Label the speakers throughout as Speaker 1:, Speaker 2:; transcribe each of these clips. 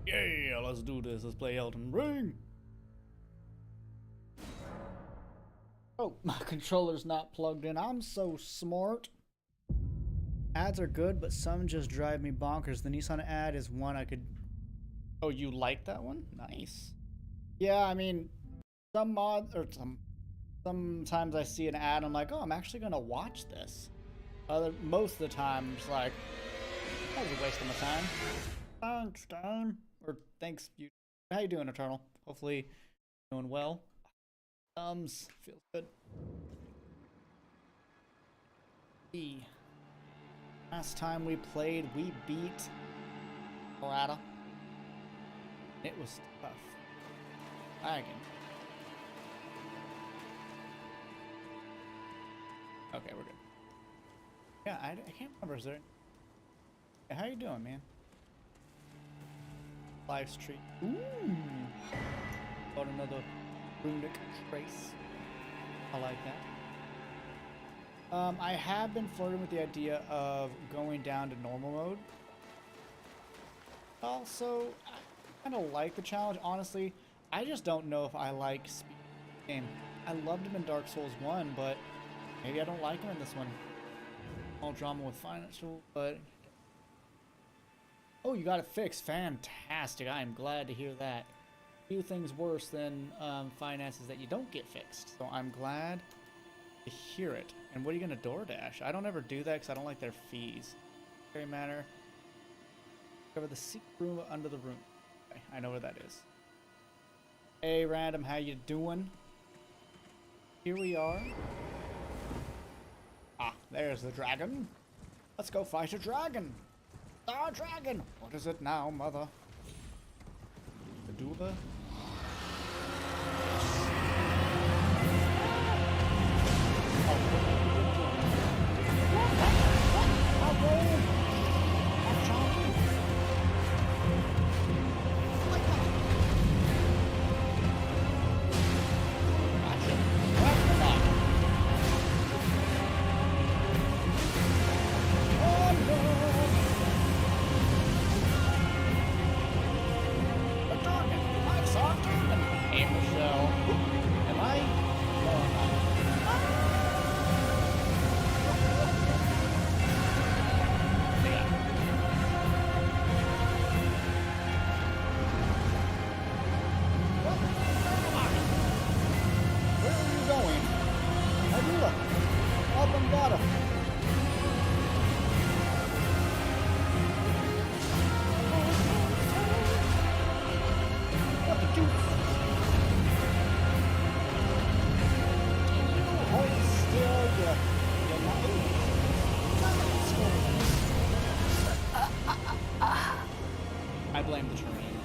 Speaker 1: Yeah, let's do this. Let's play Elden Ring. Oh, my controller's not plugged in. I'm so smart. Ads are good, but some just drive me bonkers. The Nissan ad is one I could... Oh, you like that one? Nice. Yeah, I mean, sometimes I see an ad and I'm like, oh, I'm actually gonna watch this. Most of the time, I'm just like, that was a waste of my time. Thanks, game. Or thanks, you. How you doing, Eternal? Hopefully, doing well. Feels good. Last time we played, we beat Colada. It was tough. Dragon. Okay, we're good. Yeah, I can't remember. Is there? Yeah, how you doing, man? Live stream. Ooh. Got another runic trace. I like that. I have been flirting with the idea of going down to normal mode. Also, I kind of like the challenge. Honestly, I just don't know if I like speed game. I loved him in Dark Souls 1, but maybe I don't like him in this one. All drama with financial, but... Oh, you got it fixed. Fantastic. I am glad to hear that. Few things worse than finances that you don't get fixed. So I'm glad to hear it. And what are you going to DoorDash? I don't ever do that because I don't like their fees. Very matter. Cover the secret room under the room. Okay, I know where that is. Hey, Random, how you doing? Here we are. Ah, there's the dragon. Let's go fight a dragon. Our dragon! What is it now, mother? The Duva? I blame the terrain.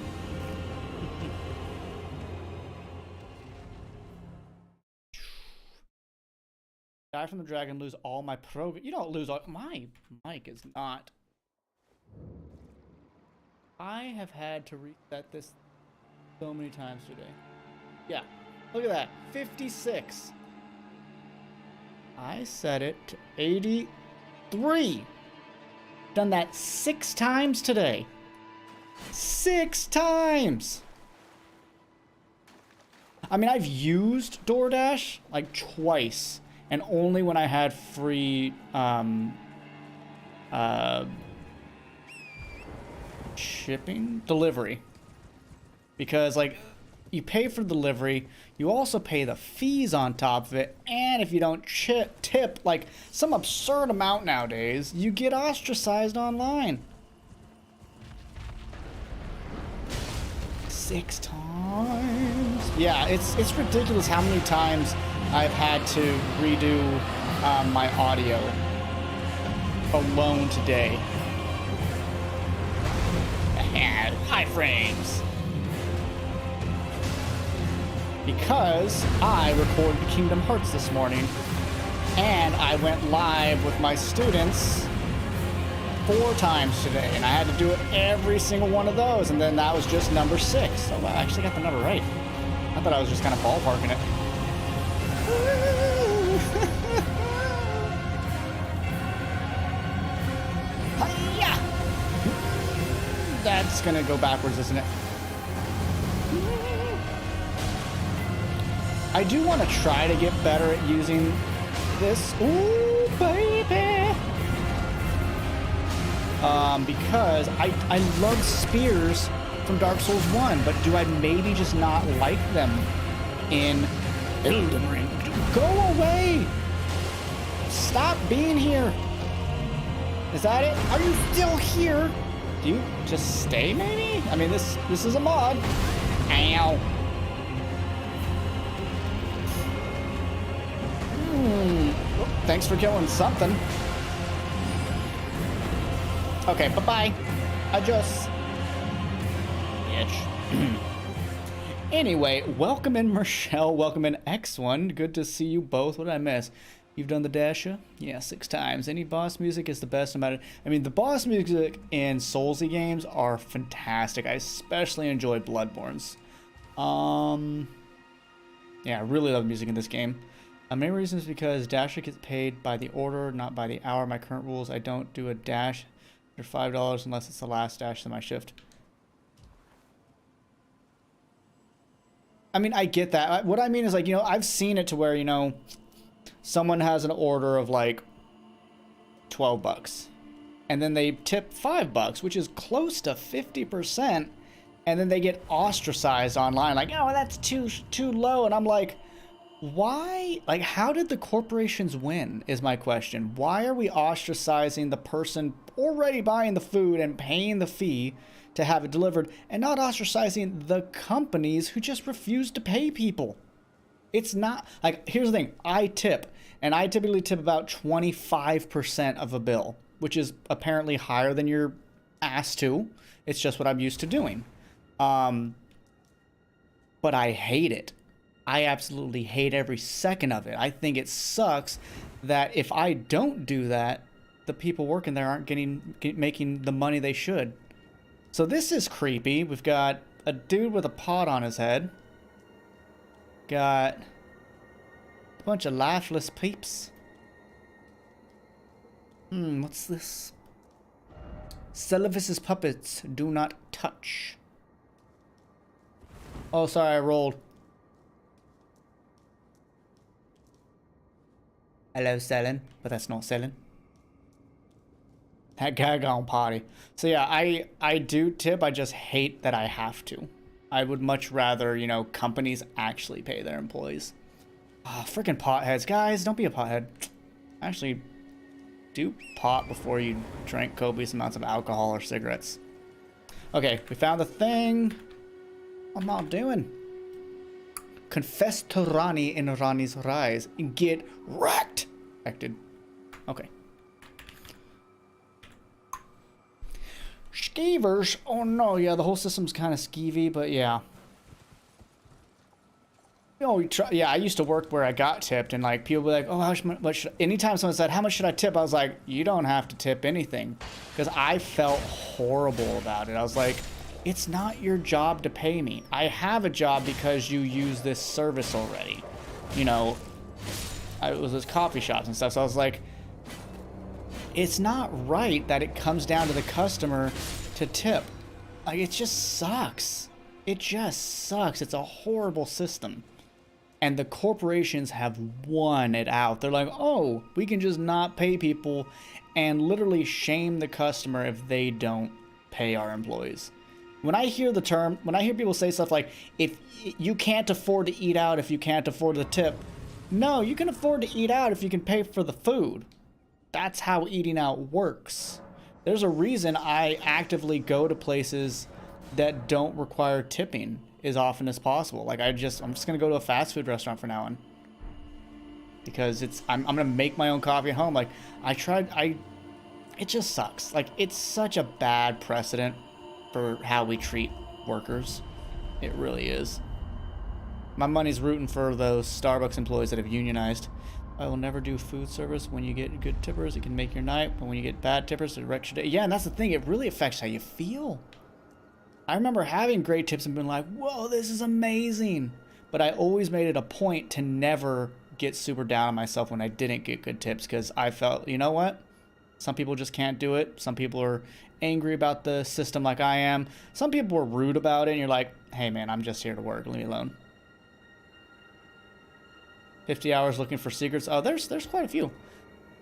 Speaker 1: Die from the dragon, lose all my progress. You don't lose all. My mic is not. I have had to reset this so many times today. Yeah, look at that. 56. I set it to 83. Done that 6 times today. 6 times! I mean, I've used DoorDash like twice, and only when I had free shipping delivery. Because like you pay for delivery, you also pay the fees on top of it, and if you don't tip like some absurd amount nowadays, you get ostracized online. 6 times. Yeah, it's ridiculous how many times I've had to redo my audio alone today. And high frames. Because I recorded Kingdom Hearts this morning, and I went live with my students 4 times today, and I had to do it every single one of those, and then that was just number 6. So I actually got the number right. I thought I was just kind of ballparking it. Hiya! That's gonna go backwards, isn't it? I do want to try to get better at using this. Ooh, baby! Because I love spears from Dark Souls 1, but do I maybe just not like them in Elden Ring? Go away! Stop being here! Is that it? Are you still here? Do you just stay, maybe? I mean, this is a mod. Ow. Oh, thanks for killing something. Okay, bye-bye. Adios. Bitch. Anyway, welcome in, Michelle. Welcome in, X1. Good to see you both. What did I miss? You've done the dasher? Yeah, 6 times. Any boss music is the best no matter. I mean, the boss music in Soulsy games are fantastic. I especially enjoy Bloodborne's. Yeah, I really love music in this game. Main reason is because dasher gets paid by the order, not by the hour. My current rules, I don't do a dash for $5 unless it's the last dash of my shift. I mean, I get that. What I mean is, like, you know, I've seen it to where, you know, someone has an order of like $12 and then they tip $5, which is close to 50%, and then they get ostracized online like, oh, that's too low. And I'm like, why? Like, how did the corporations win is my question. Why are we ostracizing the person already buying the food and paying the fee to have it delivered, and not ostracizing the companies who just refuse to pay people? It's not like, here's the thing, I tip, and I typically tip about 25% of a bill, which is apparently higher than you're asked to. It's just what I'm used to doing. But I hate it. I absolutely hate every second of it. I think it sucks that if I don't do that, the people working there aren't making the money they should. So this is creepy. We've got a dude with a pot on his head. Got a bunch of lifeless peeps. What's this? Celivis's puppets do not touch. Oh, sorry, I rolled. Hello, selling, but that's not selling. That guy gone potty. So yeah, I do tip. I just hate that I have to. I would much rather, you know, companies actually pay their employees. Ah, freaking potheads. Guys, don't be a pothead. Actually, do pot before you drink copious amounts of alcohol or cigarettes. Okay, we found the thing. What am I doing? Confess to Rani in Rani's rise and get wrecked. Acted. Okay. Skeevers. Oh no, yeah, the whole system's kind of skeevy, but yeah. You know, yeah, I used to work where I got tipped, and like people were like, "Oh, how much?" Anytime someone said, "How much should I tip?" I was like, "You don't have to tip anything," because I felt horrible about it. I was like, "It's not your job to pay me. I have a job because you use this service already." You know, it was those coffee shops and stuff. So I was like, it's not right that it comes down to the customer to tip. Like, it just sucks. It just sucks. It's a horrible system. And the corporations have won it out. They're like, oh, we can just not pay people and literally shame the customer if they don't pay our employees. When I hear the term, when I hear people say stuff like, if you can't afford to eat out if you can't afford the tip. No, you can afford to eat out if you can pay for the food. That's how eating out works. There's a reason I actively go to places that don't require tipping as often as possible. Like, I'm just gonna go to a fast food restaurant from now on, because I'm gonna make my own coffee at home. Like, it just sucks. Like, it's such a bad precedent for how we treat workers. It really is. My money's rooting for those Starbucks employees that have unionized. I will never do food service. When you get good tippers, it can make your night. But when you get bad tippers, it wrecks your day. Yeah, and that's the thing. It really affects how you feel. I remember having great tips and being like, whoa, this is amazing. But I always made it a point to never get super down on myself when I didn't get good tips, because I felt, you know what? Some people just can't do it. Some people are angry about the system like I am. Some people are rude about it, and you're like, hey man, I'm just here to work. Leave me alone. 50 hours looking for secrets. Oh, there's quite a few.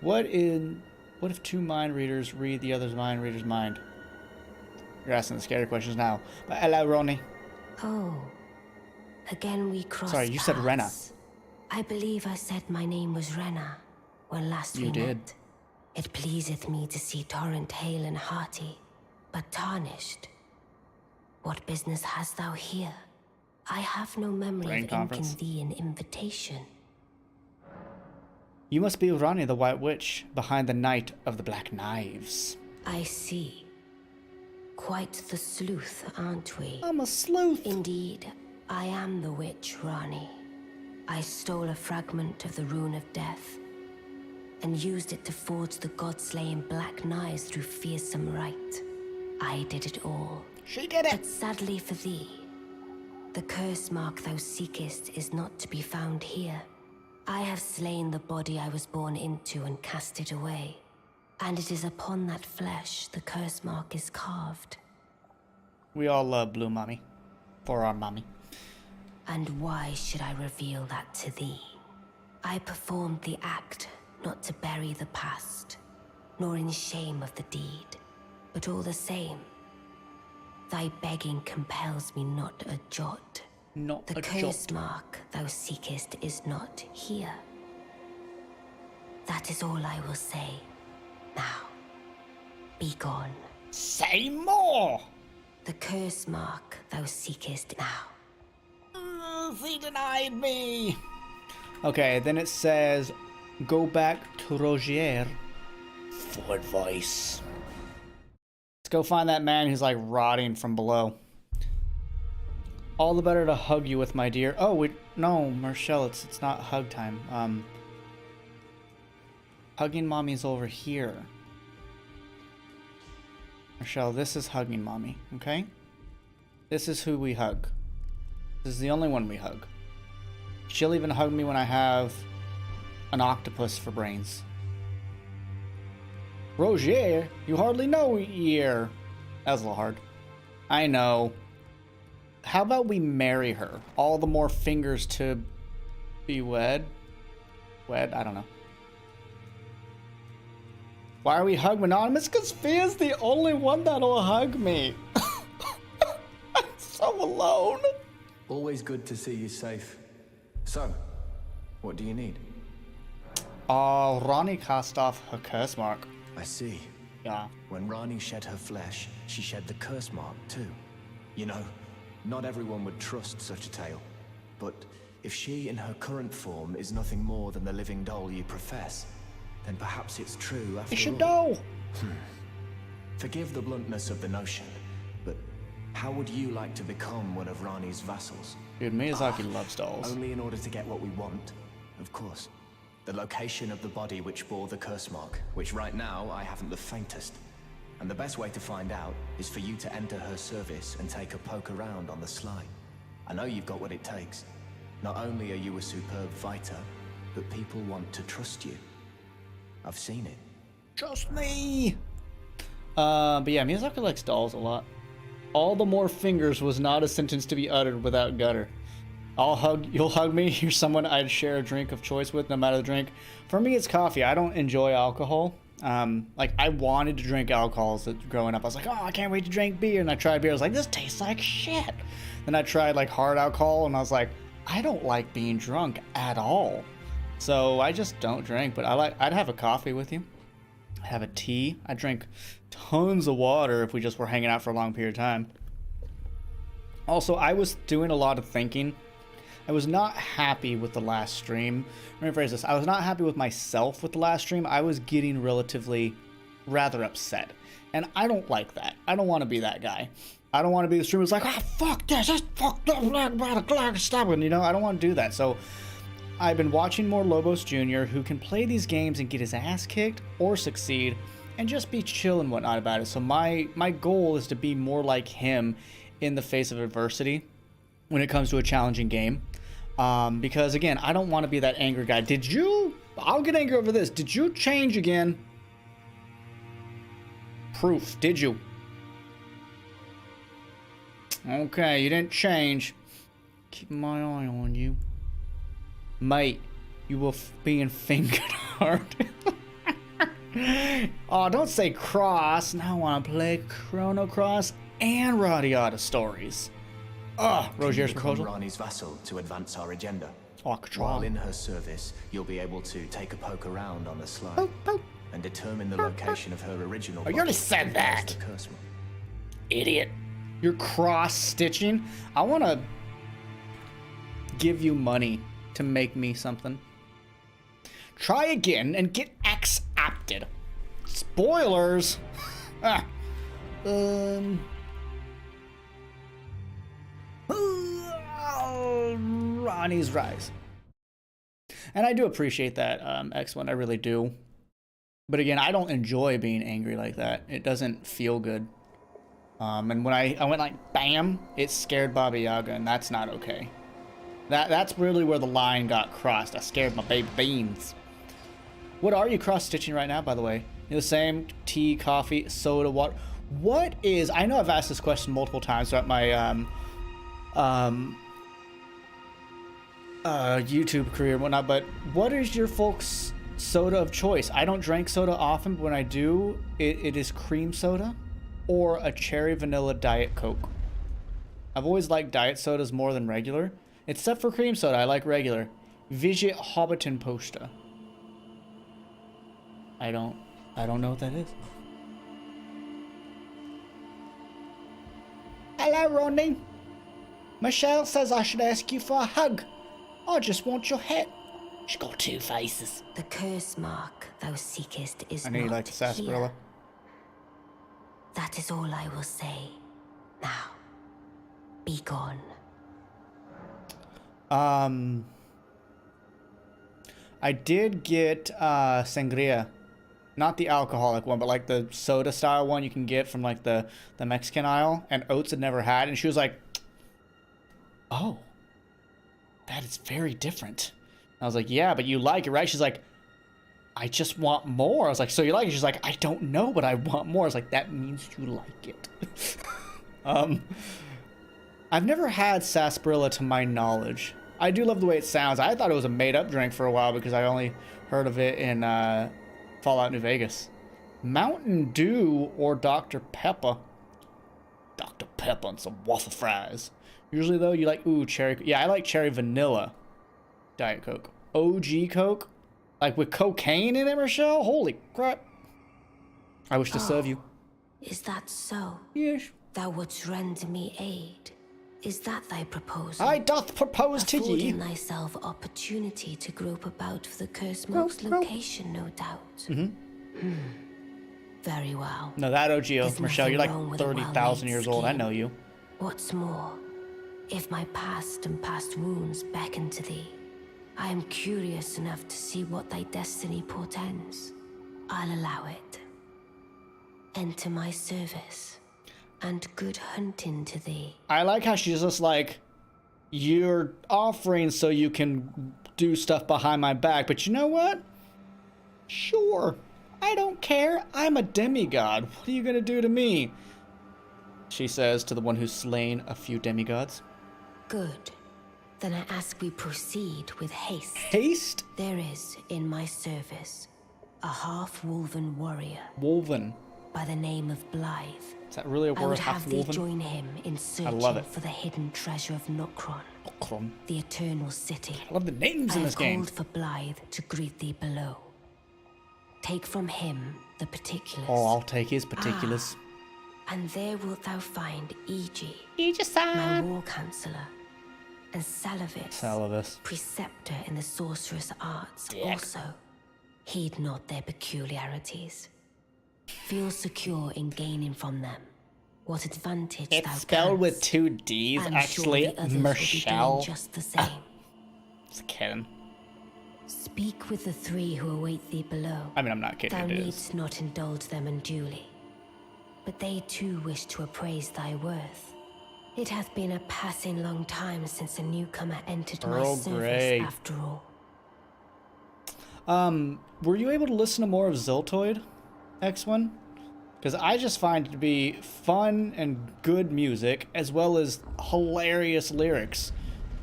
Speaker 1: What if two mind readers read the other's mind reader's mind? You're asking the scary questions now. But hello, Ronnie.
Speaker 2: Oh, again we crossed
Speaker 1: Sorry, you said Rena.
Speaker 2: I believe I said my name was Rena when last we met. It pleaseth me to see Torrent hale and hearty, but tarnished. What business hast thou here? I have no memory of inking thee an invitation.
Speaker 1: You must be Rani the White Witch, behind the Knight of the Black Knives.
Speaker 2: I see. Quite the sleuth, aren't we?
Speaker 1: I'm a sleuth.
Speaker 2: Indeed, I am the witch, Rani. I stole a fragment of the Rune of Death and used it to forge the god-slaying black knives through fearsome rite. I did it all.
Speaker 1: She did it!
Speaker 2: But sadly for thee, the curse mark thou seekest is not to be found here. I have slain the body I was born into and cast it away, and it is upon that flesh the curse mark is carved.
Speaker 1: We all love Blue Mommy. For our mommy.
Speaker 2: And why should I reveal that to thee? I performed the act not to bury the past, nor in shame of the deed, but all the same, thy begging compels me not a jot.
Speaker 1: Not
Speaker 2: the
Speaker 1: a
Speaker 2: curse
Speaker 1: jot.
Speaker 2: mark thou seekest is not here. That is all I will say. Now, be gone.
Speaker 1: Say more!
Speaker 2: The curse mark thou seekest now.
Speaker 1: They denied me! Okay, then it says, go back to Rogier for advice. Let's go find that man who's like rotting from below. All the better to hug you with, my dear. Oh, no, Marshall, it's not hug time. Hugging mommy's over here. Marshall, this is hugging mommy, okay? This is who we hug. This is the only one we hug. She'll even hug me when I have an octopus for brains. Rogier, you hardly know year. That was a little hard. I know. How about we marry her? All the more fingers to be wed. Wed? I don't know. Why are we hug anonymous? Because Fia's the only one that'll hug me. I'm so alone.
Speaker 3: Always good to see you safe. So, what do you need?
Speaker 1: Rani cast off her curse mark.
Speaker 3: I see.
Speaker 1: Yeah.
Speaker 3: When Rani shed her flesh, she shed the curse mark too. You know, not everyone would trust such a tale. But if she in her current form is nothing more than the living doll you profess, then perhaps it's true after all.
Speaker 1: You should know.
Speaker 3: Forgive the bluntness of the notion, but how would you like to become one of Rani's vassals?
Speaker 1: Dude, Miyazaki loves dolls.
Speaker 3: Only in order to get what we want, of course. The location of the body which bore the curse mark, which right now I haven't the faintest. And the best way to find out is for you to enter her service and take a poke around on the sly. I know you've got what it takes. Not only are you a superb fighter, but people want to trust you. I've seen it.
Speaker 1: Trust me! But yeah, Miyazaki likes dolls a lot. All the more fingers was not a sentence to be uttered without gutter. You'll hug me, you're someone I'd share a drink of choice with, no matter the drink. For me, it's coffee. I don't enjoy alcohol. Like, I wanted to drink alcohols growing up. I was like, oh, I can't wait to drink beer. And I tried beer. I was like, this tastes like shit. Then I tried, like, hard alcohol, and I was like, I don't like being drunk at all. So I just don't drink. But I'd have a coffee with you. I'd have a tea. I'd drink tons of water if we just were hanging out for a long period of time. Also, I was doing a lot of thinking. I was not happy with the last stream. Let me rephrase this. I was not happy with myself with the last stream. I was getting rather upset. And I don't like that. I don't want to be that guy. I don't want to be the streamer who's like, oh, fuck this, that's fucked up, stop it. You know, I don't want to do that. So I've been watching more Lobos Jr. who can play these games and get his ass kicked or succeed and just be chill and whatnot about it. So my goal is to be more like him in the face of adversity when it comes to a challenging game. Because again, I don't want to be that angry guy. I'll get angry over this. Did you change again? proof, did you? Okay, you didn't change. Keep my eye on you. Mate, you were being fingered hard. Oh, don't say cross. Now I want to play Chrono Cross and Radiata stories. Rogier's proposal.
Speaker 3: Rani's vassal to advance our agenda.
Speaker 1: Alcatraz.
Speaker 3: While in her service, you'll be able to take a poke around on the slide and determine the location of her original.
Speaker 1: Oh, you already said that. Idiot. You're cross-stitching. I want to give you money to make me something. Try again and get X-apted. Spoilers. Ronnie's Rise. And I do appreciate that, X1. I really do. But again, I don't enjoy being angry like that. It doesn't feel good. And when I went like, bam, it scared Baba Yaga, and that's not okay. That's really where the line got crossed. I scared my baby beans. What are you cross-stitching right now, by the way? You're the same tea, coffee, soda, water. What is... I know I've asked this question multiple times throughout my YouTube career and whatnot, but what is your folks' soda of choice? I don't drink soda often, but when I do, it is cream soda or a cherry vanilla Diet Coke. I've always liked diet sodas more than regular. Except for cream soda, I like regular. Visit Hobbiton Posta. I don't know what that is. Hello, Ronnie. Michelle says I should ask you for a hug. I just want your head. She's got two faces.
Speaker 2: The curse mark thou seekest is
Speaker 1: I know you like the sarsaparilla.
Speaker 2: That is all I will say. Now, be gone.
Speaker 1: I did get sangria. Not the alcoholic one, but like the soda style one you can get from like the Mexican aisle. And Oates had never had. And she was like, oh, that is very different. I was like, yeah, but you like it, right? She's like, I just want more. I was like, so you like it? She's like, I don't know, but I want more. I was like, that means you like it. I've never had sarsaparilla to my knowledge. I do love the way it sounds. I thought it was a made-up drink for a while because I only heard of it in Fallout New Vegas. Mountain Dew or Dr. Pepper. Dr. Pepper and some waffle fries. Usually, though, you like, ooh, cherry. Yeah, I like cherry vanilla Diet Coke. OG Coke? Like with cocaine in it, Michelle? Holy crap. I wish to serve you.
Speaker 2: Is that so?
Speaker 1: Yes.
Speaker 2: Thou wouldst render me aid. Is that thy proposal?
Speaker 1: I doth propose to ye.
Speaker 2: Affording thyself opportunity to grope about for the curse mark's location, no doubt. Very well.
Speaker 1: No, that OG
Speaker 2: There's
Speaker 1: Michelle, you're
Speaker 2: nothing wrong
Speaker 1: like
Speaker 2: with a
Speaker 1: 30,000 years old. I
Speaker 2: well-made
Speaker 1: know you.
Speaker 2: What's more, if my past and past wounds beckon to thee, I am curious enough to see what thy destiny portends. I'll allow it. Enter my service, and good hunting to thee.
Speaker 1: I like how she's just like, you're offering so you can do stuff behind my back, but you know what? Sure. I don't care. I'm a demigod. What are you gonna do to me? She says to the one who's slain a few demigods.
Speaker 2: Good. Then I ask we proceed with haste.
Speaker 1: Haste?
Speaker 2: There is, in my service, a half-wolven warrior.
Speaker 1: Wolven.
Speaker 2: By the name of Blythe.
Speaker 1: Is that really a word,
Speaker 2: I would have thee
Speaker 1: half-wolven?
Speaker 2: join him in searching for the hidden treasure of Nokron.
Speaker 1: Nokron.
Speaker 2: The Eternal City.
Speaker 1: I love the names in this game.
Speaker 2: I have called for Blythe to greet thee below. Take from him the particulars.
Speaker 1: Oh, I'll take his particulars.
Speaker 2: And there wilt thou find Iji,
Speaker 1: Iji-san,
Speaker 2: my war counselor, and Salavis, preceptor in the sorcerous arts.
Speaker 1: Dick.
Speaker 2: Also, heed not their peculiarities. Feel secure in gaining from them what advantage
Speaker 1: it's
Speaker 2: thou
Speaker 1: spelled with
Speaker 2: canst.
Speaker 1: 2 D's,
Speaker 2: I'm
Speaker 1: actually.
Speaker 2: sure the others will be
Speaker 1: Michelle.
Speaker 2: doing just the same.
Speaker 1: Just kidding.
Speaker 2: Speak with the 3 who await thee below.
Speaker 1: I mean, I'm not kidding.
Speaker 2: Thou
Speaker 1: It is.
Speaker 2: needst not indulge them unduly, but they too wish to appraise thy worth. It hath been a passing long time since a newcomer entered my
Speaker 1: Earl
Speaker 2: service,
Speaker 1: Grey.
Speaker 2: after all.
Speaker 1: Were you able to listen to more of Ziltoid, X1? Because I just find it to be fun and good music, as well as hilarious lyrics.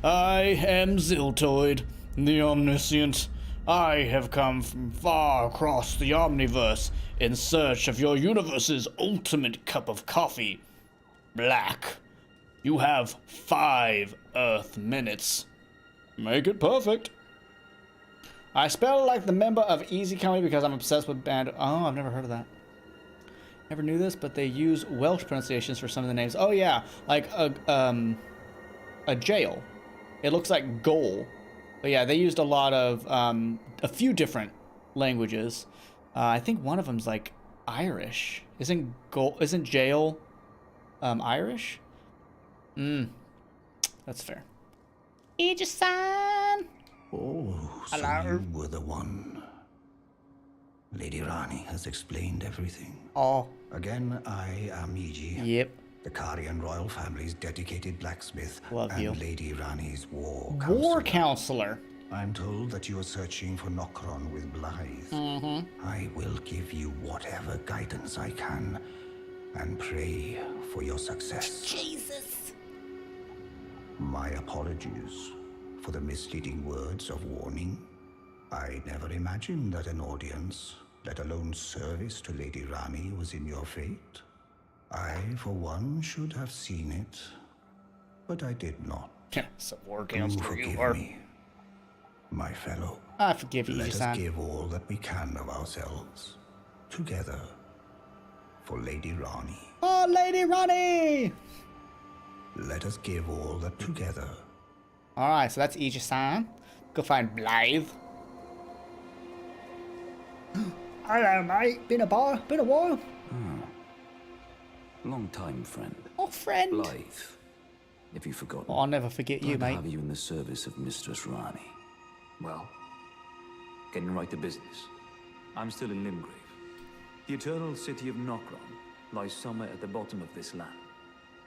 Speaker 1: I am Ziltoid, the Omniscient. I have come from far across the Omniverse in search of your universe's ultimate cup of coffee. Black. You have 5 Earth minutes. Make it perfect. I spell like the member of Easy Company because I'm obsessed with band. Oh, I've never heard of that. Never knew this, but they use Welsh pronunciations for some of the names. Oh yeah, like a jail. It looks like goal. But yeah, they used a lot of a few different languages. I think one of them's like Irish. Isn't jail Irish? That's fair. Aegis-san!
Speaker 4: Oh, so
Speaker 1: Hello?
Speaker 4: you were the one. Lady Rani has explained everything.
Speaker 1: Oh.
Speaker 4: Again, I am Iji.
Speaker 1: Yep.
Speaker 4: The Karian royal family's dedicated blacksmith.
Speaker 1: Love
Speaker 4: and
Speaker 1: you.
Speaker 4: Lady Rani's war
Speaker 1: War
Speaker 4: counselor.
Speaker 1: counselor.
Speaker 4: I'm told that you are searching for Nokron with Blythe. I will give you whatever guidance I can and pray for your success.
Speaker 1: Jesus.
Speaker 4: My apologies for the misleading words of warning. I never imagined that an audience, let alone service to Lady Rani, was in your fate. I, for one, should have seen it, but I did not.
Speaker 1: Some war
Speaker 4: Do
Speaker 1: counselor you
Speaker 4: forgive
Speaker 1: are.
Speaker 4: me, my fellow.
Speaker 1: I forgive you,
Speaker 4: Let us
Speaker 1: Aegis-san.
Speaker 4: give all that we can of ourselves, together, for Lady Rani.
Speaker 1: Oh, Lady Rani!
Speaker 4: Let us give all that together.
Speaker 1: Alright, so that's Aegis-san. Go find Blythe. Hello, mate. Been a while.
Speaker 5: Long time, friend.
Speaker 1: Oh, friend.
Speaker 5: Blythe. If you've forgotten.
Speaker 1: Oh, I'll never forget you,
Speaker 5: Glad to
Speaker 1: mate.
Speaker 5: have you in the service of Mistress Rani. Well, getting right to business. I'm still in Limgrave. The eternal city of Nokron lies somewhere at the bottom of this land.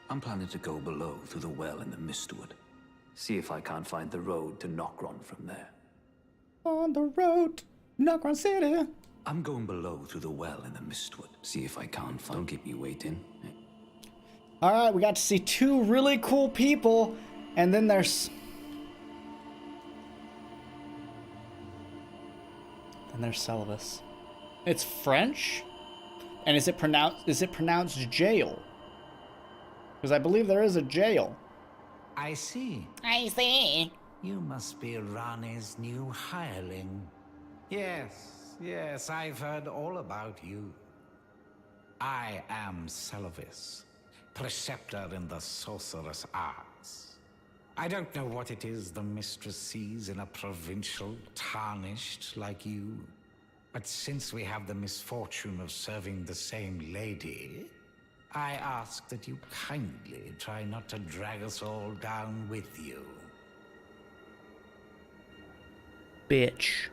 Speaker 5: I'm planning to go below through the well in the Mistwood. See if I can't find the road to Nokron from there.
Speaker 1: On the road, Nokron City.
Speaker 5: I'm going below through the well in the Mistwood. See if I can't find. Don't keep me waiting.
Speaker 1: Alright, we got to see 2 really cool people, and then there's Celibus. It's French? And is it pronounced jail? Because I believe there is a jail.
Speaker 6: I see.
Speaker 1: I see.
Speaker 6: You must be Rani's new hireling. Yes, I've heard all about you. I am Celibus, preceptor in the sorcerous arts. I don't know what it is the mistress sees in a provincial tarnished like you, but since we have the misfortune of serving the same lady, I ask that you kindly try not to drag us all down with you.
Speaker 1: Bitch.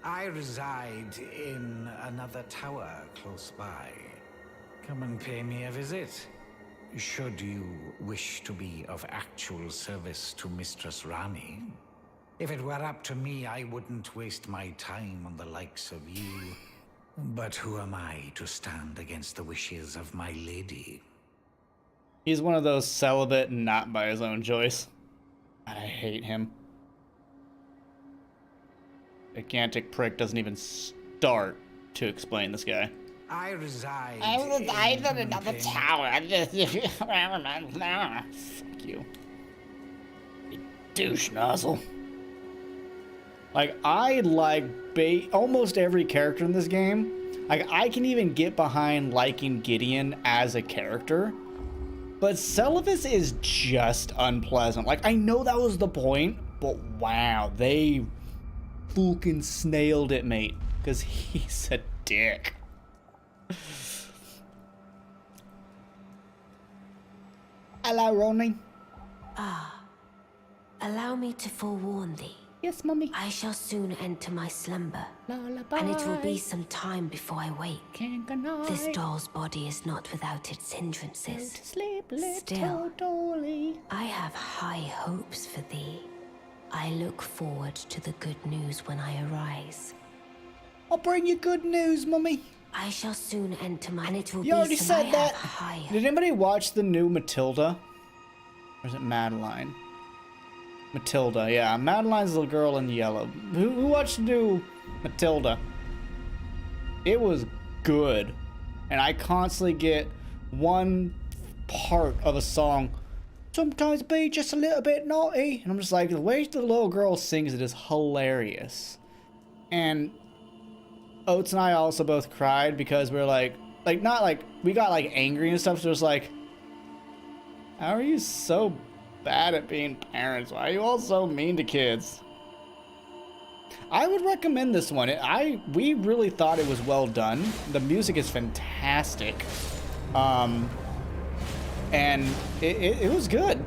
Speaker 6: I reside in another tower close by. Come and pay me a visit. Should you wish to be of actual service to Mistress Rani. If it were up to me, I wouldn't waste my time on the likes of you. But who am I to stand against the wishes of my lady?
Speaker 1: He's one of those celibate and not by his own choice. I hate him. Gigantic prick doesn't even start to explain this guy.
Speaker 6: I reside
Speaker 1: in another tower. Fuck you. You douche nozzle. Like, I like almost every character in this game. Like, I can even get behind liking Gideon as a character. But Celibus is just unpleasant. Like, I know that was the point, but wow, they fucking snailed it, mate. Because he's a dick. Hello, Ronnie.
Speaker 2: Allow me to forewarn thee.
Speaker 1: Yes, mummy.
Speaker 2: I shall soon enter my slumber,
Speaker 1: Lullaby.
Speaker 2: and it will be some time before I wake.
Speaker 1: Can't go night.
Speaker 2: This doll's body is not without its hindrances.
Speaker 1: Go to sleep, little
Speaker 2: Still,
Speaker 1: dolly.
Speaker 2: I have high hopes for thee. I look forward to the good news when I arise.
Speaker 1: I'll bring you good news, mummy.
Speaker 2: I shall soon enter my... And it will
Speaker 1: You
Speaker 2: be
Speaker 1: already
Speaker 2: some I
Speaker 1: said that.
Speaker 2: have higher.
Speaker 1: Did anybody watch the new Matilda? Or is it Madeline? Matilda, yeah. Madeline's the girl in yellow. Who watched the new Matilda? It was good. And I constantly get one part of a song, sometimes be just a little bit naughty. And I'm just like, the way the little girl sings it is hilarious. And Oates and I also both cried because we're like not like, we got like angry and stuff. So it's like, how are you so bad at being parents? Why are you all so mean to kids? I would recommend this one. We really thought it was well done. The music is fantastic. And it was good.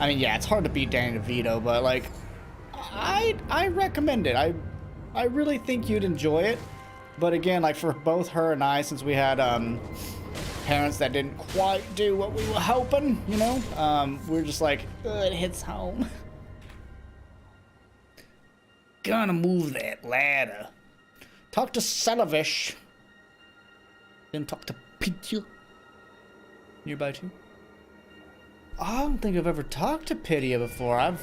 Speaker 1: I mean, yeah, it's hard to beat Danny DeVito, but like, I recommend it. I really think you'd enjoy it. But again, like for both her and I, since we had parents that didn't quite do what we were hoping, you know, we're just like, it hits home. Gonna move that ladder. Talk to Salavish. Then talk to Pitya. Nearby too. I don't think I've ever talked to Pitya before. I've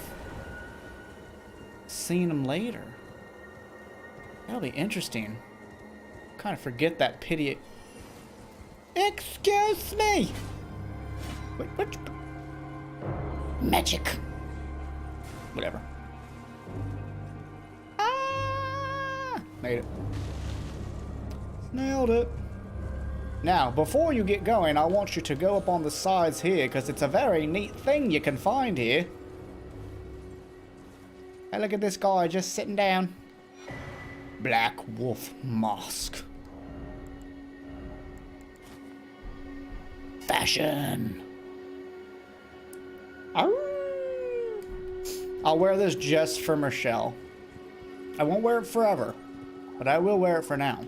Speaker 1: seen him later. That'll be interesting. Kind of forget that Pitya. Excuse me. Wait, what? Magic. Whatever. Made it. Nailed it. Now, before you get going, I want you to go up on the sides here, because it's a very neat thing you can find here. Hey, look at this guy just sitting down. Black Wolf Mask. Fashion. I'll wear this just for Michelle. I won't wear it forever. But I will wear it for now.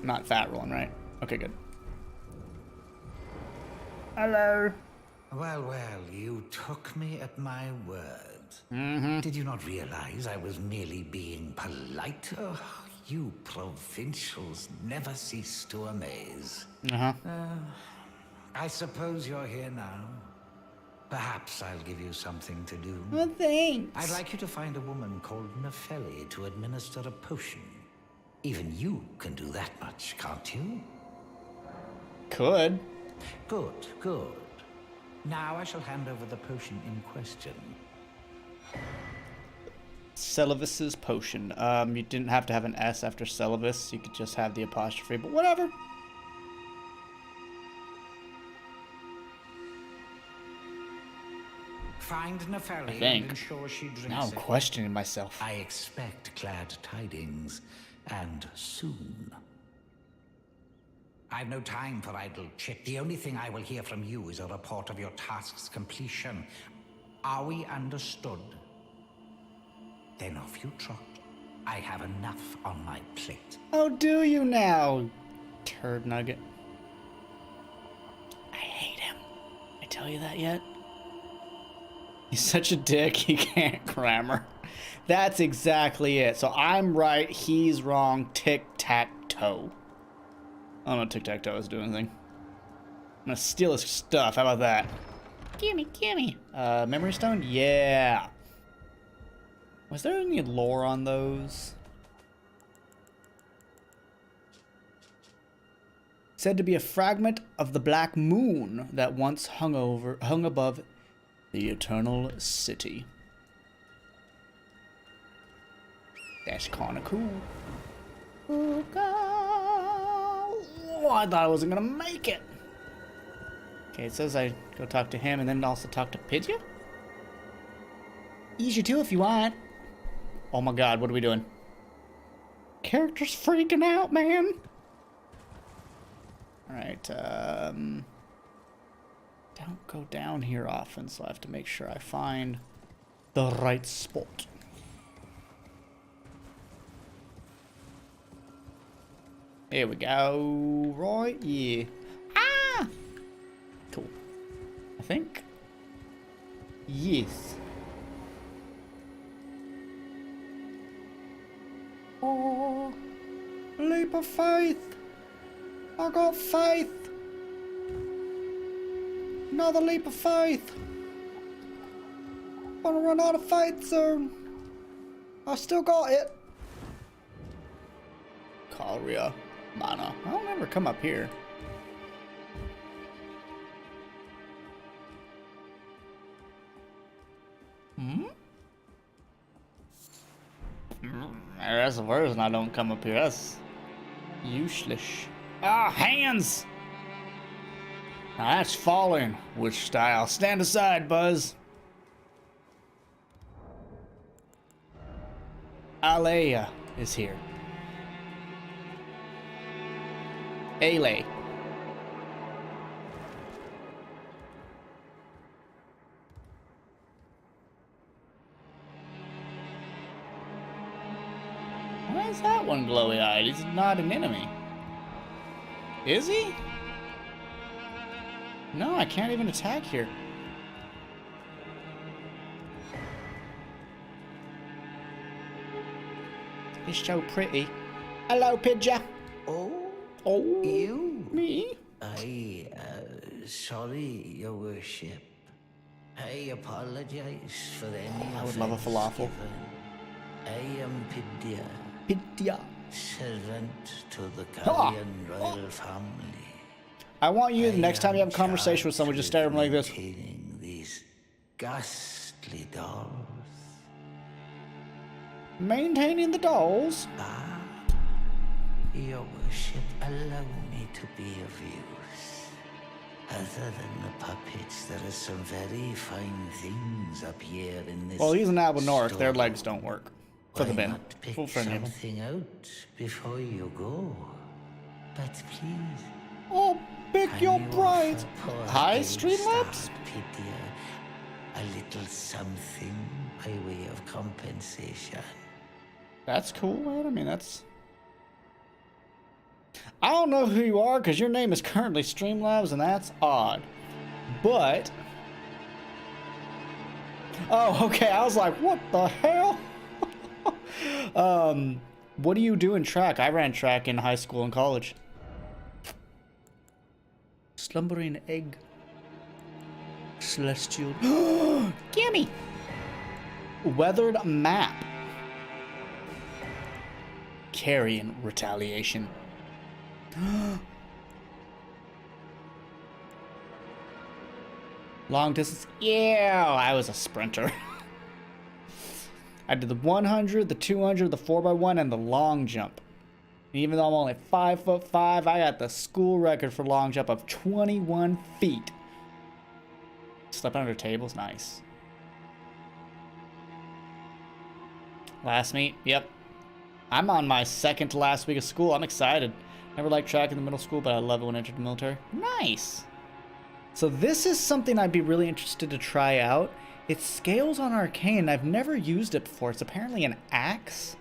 Speaker 1: Not fat rolling, right? Okay, good. Hello.
Speaker 6: Well, you took me at my word. Mm-hmm. Did you not realize I was merely being polite? Oh, you provincials never cease to amaze.
Speaker 1: Uh-huh.
Speaker 6: I suppose you're here now. Perhaps I'll give you something to do.
Speaker 1: Well, thanks.
Speaker 6: I'd like you to find a woman called Nefeli to administer a potion. Even you can do that much, can't you?
Speaker 1: Could.
Speaker 6: Good, good. Now I shall hand over the potion in question.
Speaker 1: Celivis's potion. You didn't have to have an S after Celivis. You could just have the apostrophe, but whatever.
Speaker 6: Find Nefeli and ensure she drinks
Speaker 1: now I'm questioning myself.
Speaker 6: I expect glad tidings, and soon. I've no time for idle chit. The only thing I will hear from you is a report of your task's completion. Are we understood? Then off you trot. I have enough on my plate.
Speaker 1: Oh, do you now, turd nugget? I hate him. I tell you that yet? He's such a dick, he can't grammar. That's exactly it. So I'm right, he's wrong. Tic-tac-toe. I don't know if tic-tac-toe is doing anything. I'm gonna steal his stuff. How about that? Gimme, gimme. Memory stone? Yeah. Was there any lore on those? Said to be a fragment of the black moon that once hung above the Eternal City. That's kinda cool. Oh, I thought I wasn't gonna make it. Okay, it says I go talk to him and then also talk to Pitya? Easy too if you want. Oh my god, what are we doing? Character's freaking out, man. Alright, don't go down here often, so I have to make sure I find the right spot. Here we go. Right, yeah. Ah! Cool. I think. Yes. Oh, leap leap of faith. I got faith. Another leap of faith. Gonna run out of faith soon. I still got it. Kalria mana. I don't ever come up here. That's the reason I don't come up here. That's useless. Ah, hands! Now that's falling with style. Stand aside, Buzz. Alea is here. Ale. Why is that one glowy-eyed? He's not an enemy. Is he? No, I can't even attack here. He's so pretty. Hello, Pidgeot. Oh,
Speaker 7: You?
Speaker 1: Me?
Speaker 7: Sorry, Your Worship. I apologize for any
Speaker 1: I would love a
Speaker 7: offense
Speaker 1: falafel.
Speaker 7: given. I am Pidya,
Speaker 1: Pidgeot.
Speaker 7: servant to the
Speaker 1: Ah!
Speaker 7: Galleon royal family.
Speaker 1: I want you, the
Speaker 7: I
Speaker 1: next time you have
Speaker 7: am
Speaker 1: a conversation with someone, just stare at him like this.
Speaker 7: maintaining these ghastly dolls.
Speaker 1: Maintaining the dolls.
Speaker 7: Your Worship, allow me to be of use. Other than the puppets, there are some very fine things up here in this.
Speaker 1: Well, he's an Albinoric. Their
Speaker 7: store.
Speaker 1: legs don't work. For the
Speaker 7: Why
Speaker 1: bin.
Speaker 7: not pick
Speaker 1: Full friend of him.
Speaker 7: something out before you go? But please.
Speaker 1: Oh, pick
Speaker 7: can
Speaker 1: your
Speaker 7: you
Speaker 1: bride.
Speaker 7: offer poor
Speaker 1: Hi,
Speaker 7: Dave
Speaker 1: Streamlabs.
Speaker 7: Star Pythia a little something by way of compensation?
Speaker 1: That's cool, man. I mean, that's... I don't know who you are, because your name is currently Streamlabs, and that's odd. But... Oh, okay. I was like, what the hell? What do you do in track? I ran track in high school and college. Slumbering egg. Celestial. Gimme! Weathered map. Carrion retaliation. Long distance. Yeah, I was a sprinter. I did the 100, the 200, the 4x1, and the long jump. Even though I'm only 5'5", I got the school record for long jump of 21 feet. Slept under tables, nice. Last meet, yep. I'm on my second to last week of school. I'm excited. Never liked track in the middle school, but I love it when I entered the military. Nice. So this is something I'd be really interested to try out. It scales on arcane. I've never used it before. It's apparently an axe.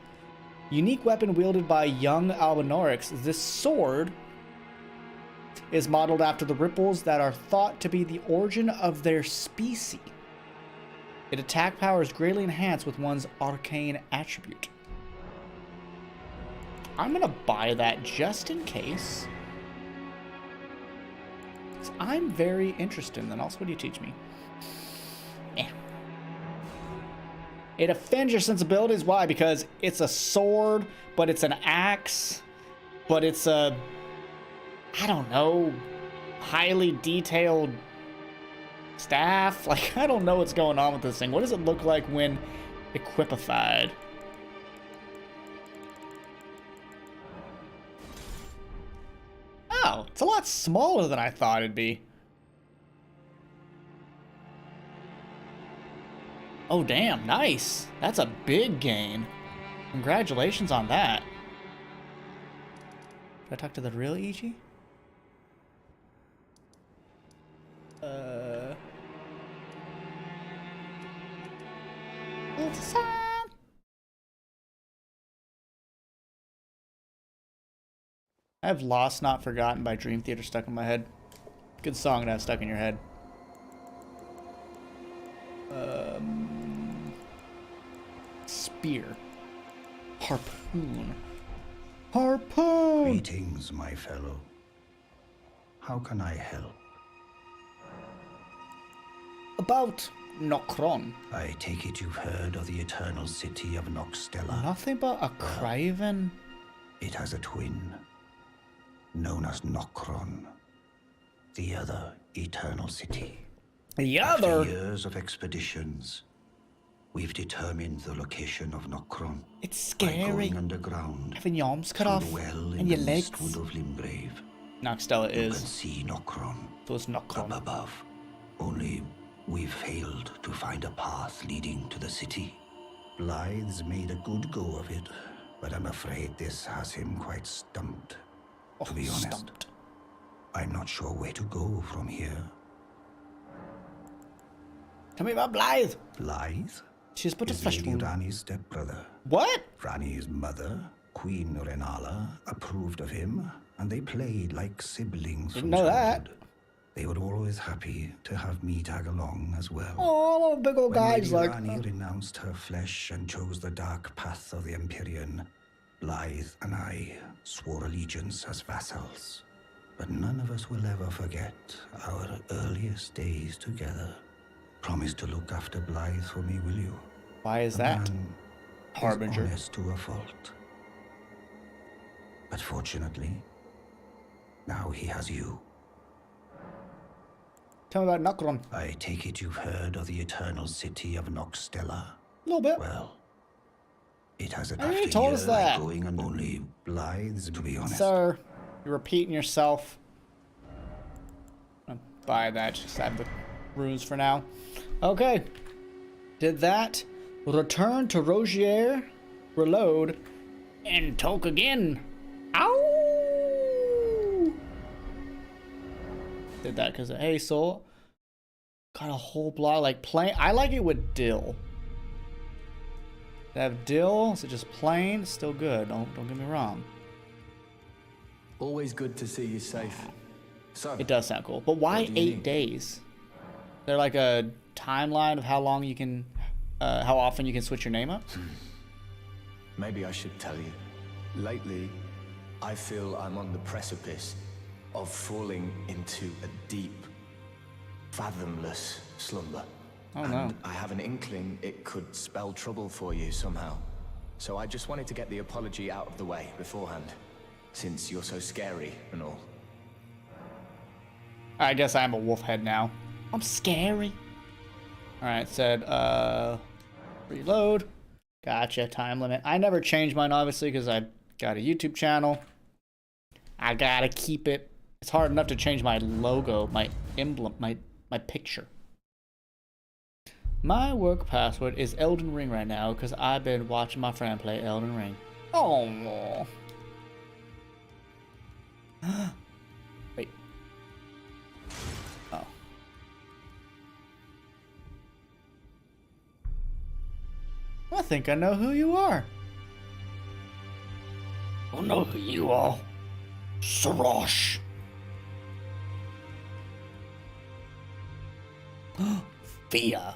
Speaker 1: Unique weapon wielded by young Albinorics. This sword is modeled after the ripples that are thought to be the origin of their species. Its attack power is greatly enhanced with one's arcane attribute. I'm gonna buy that just in case. 'Cause I'm very interested in that. Also, what do you teach me? Yeah. It offends your sensibilities. Why? Because it's a sword, but it's an axe, but it's a, I don't know, highly detailed staff. Like, I don't know what's going on with this thing. What does it look like when equipified? Oh, it's a lot smaller than I thought it'd be. Oh, damn, nice. That's a big gain. Congratulations on that. Did I talk to the real Ichi? It's a sign. I have Lost Not Forgotten by Dream Theater stuck in my head. Good song to have stuck in your head. Spear. Harpoon. Harpoon!
Speaker 4: Greetings, my fellow. How can I help?
Speaker 1: About Nokron.
Speaker 4: I take it you've heard of the eternal city of Noxtella.
Speaker 1: Nothing but a craven.
Speaker 4: It has a twin, known as Nokron, the other eternal city.
Speaker 1: The
Speaker 4: After
Speaker 1: other?
Speaker 4: years of expeditions, we've determined the location of Nokron.
Speaker 1: It's
Speaker 4: By
Speaker 1: scary.
Speaker 4: going underground,
Speaker 1: Having your arms cut
Speaker 4: through
Speaker 1: off
Speaker 4: the well in
Speaker 1: and your
Speaker 4: the
Speaker 1: legs.
Speaker 4: mistwood of Limgrave.
Speaker 1: Noxtella
Speaker 4: You can
Speaker 1: is.
Speaker 4: see Nokron
Speaker 1: Those
Speaker 4: up
Speaker 1: Nokron.
Speaker 4: above. Only we've failed to find a path leading to the city. Blythe's made a good go of it, but I'm afraid this has him quite stumped. To be honest,
Speaker 1: Stumped.
Speaker 4: I'm not sure where to go from here.
Speaker 1: Tell me about Blythe.
Speaker 4: Blythe
Speaker 1: She's but a
Speaker 4: is
Speaker 1: flesh
Speaker 4: Lady
Speaker 1: wound.
Speaker 4: Rani's stepbrother.
Speaker 1: What?
Speaker 4: Rani's mother, Queen Renala, approved of him, and they played like siblings
Speaker 1: Didn't
Speaker 4: from
Speaker 1: know that.
Speaker 4: childhood. They were always happy to have me tag along as well.
Speaker 1: Oh, big old
Speaker 4: When
Speaker 1: guys
Speaker 4: Lady
Speaker 1: like.
Speaker 4: Rani renounced her flesh and chose the dark path of the Empyrean, Blythe and I swore allegiance as vassals. But none of us will ever forget our earliest days together. Promise to look after Blythe for me, will you?
Speaker 1: Why is
Speaker 4: The
Speaker 1: that?
Speaker 4: man
Speaker 1: Harbinger.
Speaker 4: is honest to a fault. But fortunately, now he has you.
Speaker 1: Tell me about Nokron.
Speaker 4: I take it you've heard of the eternal city of Noxtella.
Speaker 1: A little bit.
Speaker 4: Well, it has a
Speaker 1: I already
Speaker 4: drafty
Speaker 1: told us
Speaker 4: year
Speaker 1: that.
Speaker 4: going and only Blythe's, to be honest.
Speaker 1: Sir, you're repeating yourself. I'll buy that. Just have the runes for now. Okay. Did that. Return to Rogier. Reload. And talk again. Ow! Did that because of hey soul. Got a whole block like plain. I like it with dill. To have dill, is it just plain? It's still good. Don't get me wrong.
Speaker 3: Always good to see you safe. So,
Speaker 1: It does sound cool. But why
Speaker 3: What do you
Speaker 1: 8
Speaker 3: need?
Speaker 1: days? There like a timeline of how long you can, how often you can switch your name up?
Speaker 3: maybe I should tell you. Lately, I feel I'm on the precipice of falling into a deep, fathomless slumber.
Speaker 1: Oh
Speaker 3: and
Speaker 1: no.
Speaker 3: I have an inkling it could spell trouble for you somehow. So I just wanted to get the apology out of the way beforehand, since you're so scary and all.
Speaker 1: I guess I'm a wolf head now. I'm scary. Alright, said, reload. Gotcha, time limit. I never changed mine, obviously, because I got a YouTube channel. I gotta keep it. It's hard enough to change my logo, my emblem, my picture. My work password is Elden Ring right now, because I've been watching my friend play Elden Ring. Oh. Wait. Oh. I think I know who you are. I know who you are. Sarosh. Thea.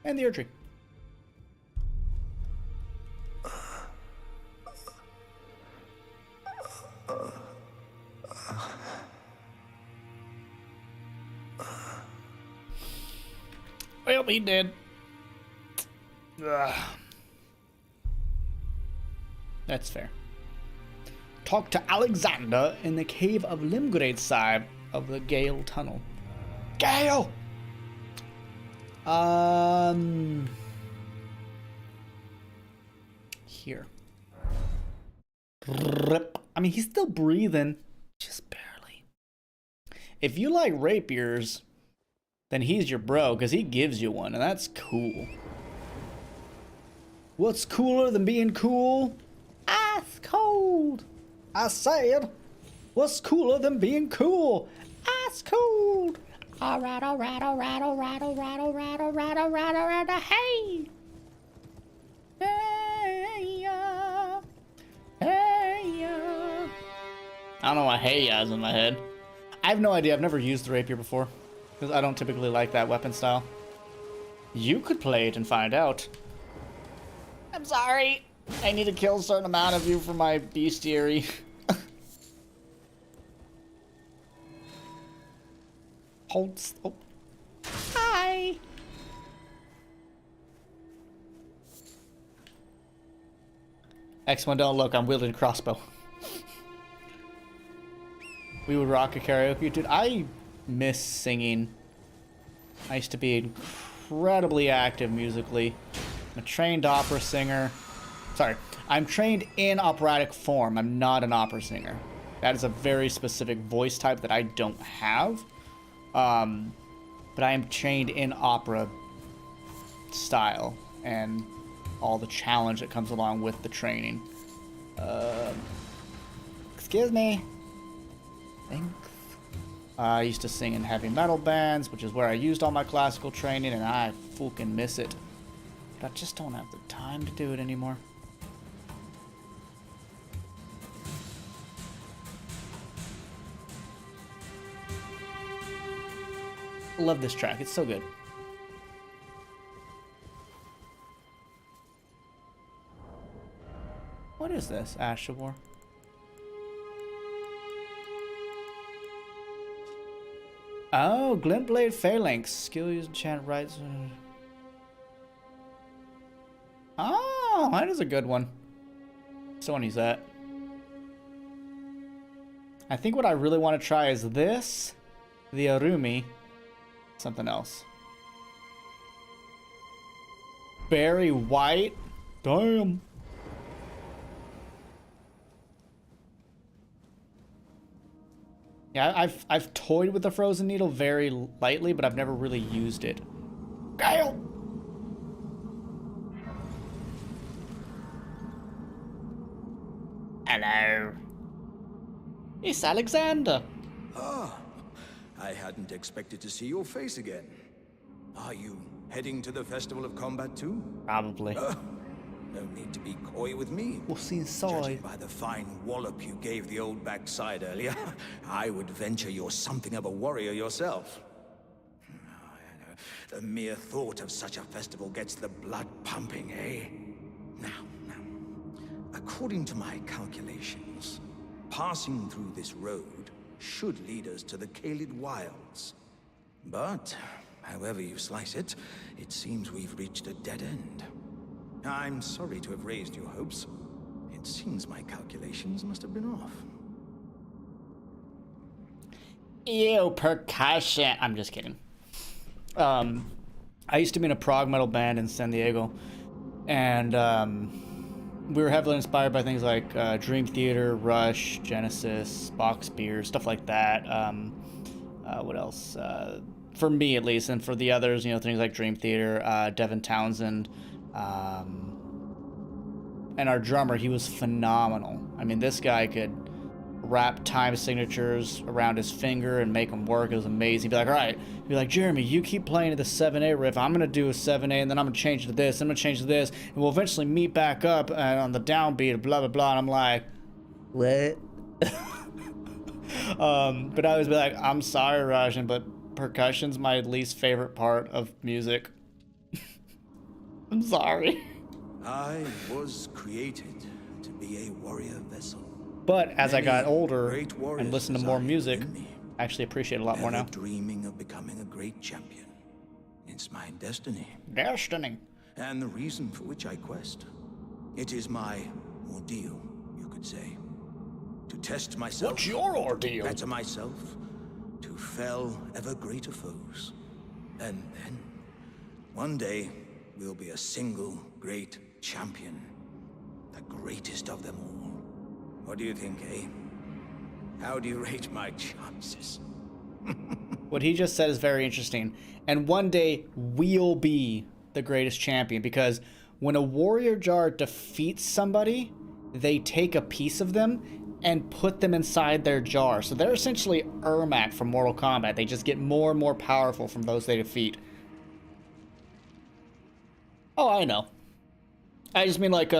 Speaker 1: And the Erdtree. Well, he did. Ugh. That's fair. Talk to Alexander in the cave of Limgrave side of the Gale Tunnel. Gale! Here. I mean, he's still breathing. Just barely. If you like rapiers, then he's your bro, because he gives you one, and that's cool. What's cooler than being cool? Ice cold. I said, what's cooler than being cool? Ice cold. Alright, alright, alright, alright, alright, alright, alright, alright, alright, hey. Hey, hey, I don't know why hey is in my head. I have no idea. I've never used the rapier before, because I don't typically like that weapon style. You could play it and find out. I'm sorry. I need to kill a certain amount of you for my Beastiary. Hold. Oh. Hi. X1, don't look. I'm wielding a crossbow. We would rock a karaoke, dude. I miss singing. I used to be incredibly active musically. I'm a trained opera singer. Sorry, I'm trained in operatic form. I'm not an opera singer. That is a very specific voice type that I don't have. But I am trained in opera style and all the challenge that comes along with the training. Excuse me. Thanks. I used to sing in heavy metal bands, which is where I used all my classical training, and I fucking miss it. But I just don't have the time to do it anymore. Love this track. It's so good. What is this? Ash of War. Oh, Glintblade Phalanx. Skill use enchant rights. Oh, that is a good one. Still want to use that. I think what I really want to try is this, the Arumi, something else. Berry White. Damn. Yeah, I've toyed with the Frozen Needle very lightly, but I've never really used it. Gale! Hello. It's Alexander.
Speaker 8: Ah, I hadn't expected to see your face again. Are you heading to the Festival of Combat too?
Speaker 1: Probably.
Speaker 8: No need to be coy with me.
Speaker 1: What's inside?
Speaker 8: Judging by the fine wallop you gave the old backside earlier, I would venture you're something of a warrior yourself. The mere thought of such a festival gets the blood pumping, eh? Now, according to my calculations, passing through this road should lead us to the Kaled Wilds. But, however you slice it, it seems we've reached a dead end. I'm sorry to have raised your hopes. It seems my calculations must have been off.
Speaker 1: Ew, percussion. I'm just kidding. I used to be in a prog metal band in San Diego, and we were heavily inspired by things like Dream Theater, Rush, Genesis, Box Beer, stuff like that. What else? For me, at least, and for the others, things like Dream Theater, Devin Townsend. And our drummer, he was phenomenal. I mean, this guy could wrap time signatures around his finger and make them work. It was amazing. He'd be like, all right. He'd be like, Jeremy, you keep playing the 7A riff. I'm going to do a 7A, and then I'm going to change to this. I'm going to change to this. And we'll eventually meet back up on the downbeat, blah, blah, blah. And I'm like, what? But I always be like, I'm sorry, Rajan, but percussion's my least favorite part of music. I'm sorry.
Speaker 8: I was created to be a warrior vessel.
Speaker 1: But as I got older
Speaker 8: great
Speaker 1: and listened to more
Speaker 8: reside
Speaker 1: music,
Speaker 8: within me,
Speaker 1: I actually appreciate it a lot more now.
Speaker 8: dreaming of becoming a great champion. It's my destiny.
Speaker 1: Destiny.
Speaker 8: And the reason for which I quest. It is my ordeal, you could say. To test myself.
Speaker 1: What's your ordeal?
Speaker 8: To better myself. To fell ever greater foes. And then, one day, we'll be a single great champion. The greatest of them all. What do you think, eh? How do you rate my chances?
Speaker 1: What he just said is very interesting. And one day, we'll be the greatest champion. Because when a warrior jar defeats somebody, they take a piece of them and put them inside their jar. So they're essentially Ermac from Mortal Kombat. They just get more and more powerful from those they defeat. Oh, I know. I just mean, like,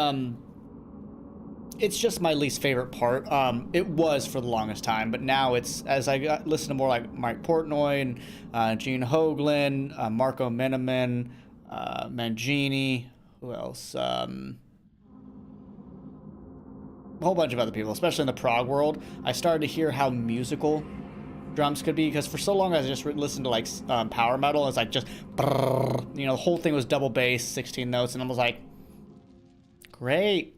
Speaker 1: it's just my least favorite part. It was for the longest time, but now it's, as I listen to more like Mike Portnoy and Gene Hoglan, Marco Miniman, Mangini, who else? a whole bunch of other people, especially in the prog world, I started to hear how musical drums could be, because for so long I just listened to like power metal. It's like just, brrr, you know, the whole thing was double bass, 16 notes, and I was like, great.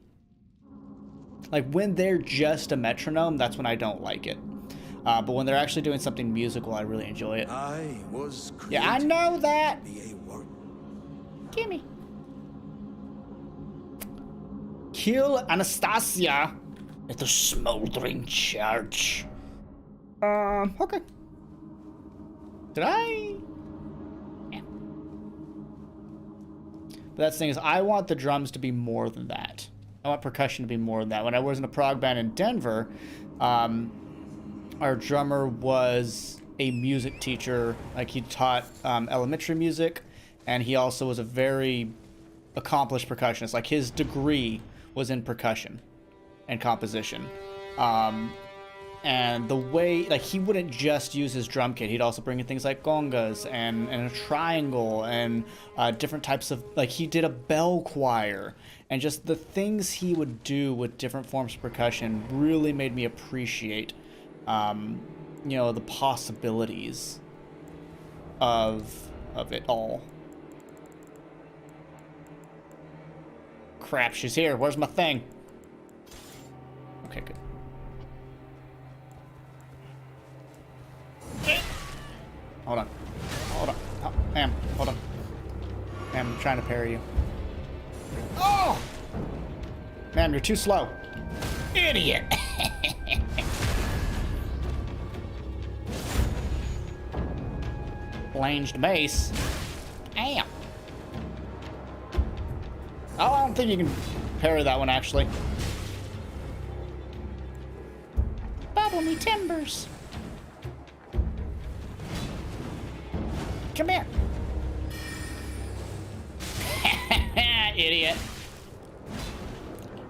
Speaker 1: Like when they're just a metronome, that's when I don't like it. But when they're actually doing something musical, I really enjoy it.
Speaker 8: I was
Speaker 1: Yeah, I know that. Gimme. Kill Anastasia at the smoldering church. Okay. Did I? Yeah. But that's the thing is, I want the drums to be more than that. I want percussion to be more than that. When I was in a prog band in Denver, our drummer was a music teacher. Like, he taught elementary music, and he also was a very accomplished percussionist. Like, his degree was in percussion and composition. And the way, like, he wouldn't just use his drum kit. He'd also bring in things like congas and a triangle and different types of, like, he did a bell choir. And just the things he would do with different forms of percussion really made me appreciate, you know, the possibilities of it all. Crap, she's here. Where's my thing? Okay, good. Hold on. Hold on. Oh, ma'am, hold on. Ma'am, I'm trying to parry you. Oh! Ma'am, you're too slow. Idiot! Ranged mace. Damn. Oh, I don't think you can parry that one, actually. Bubble me timbers. Come here. Idiot.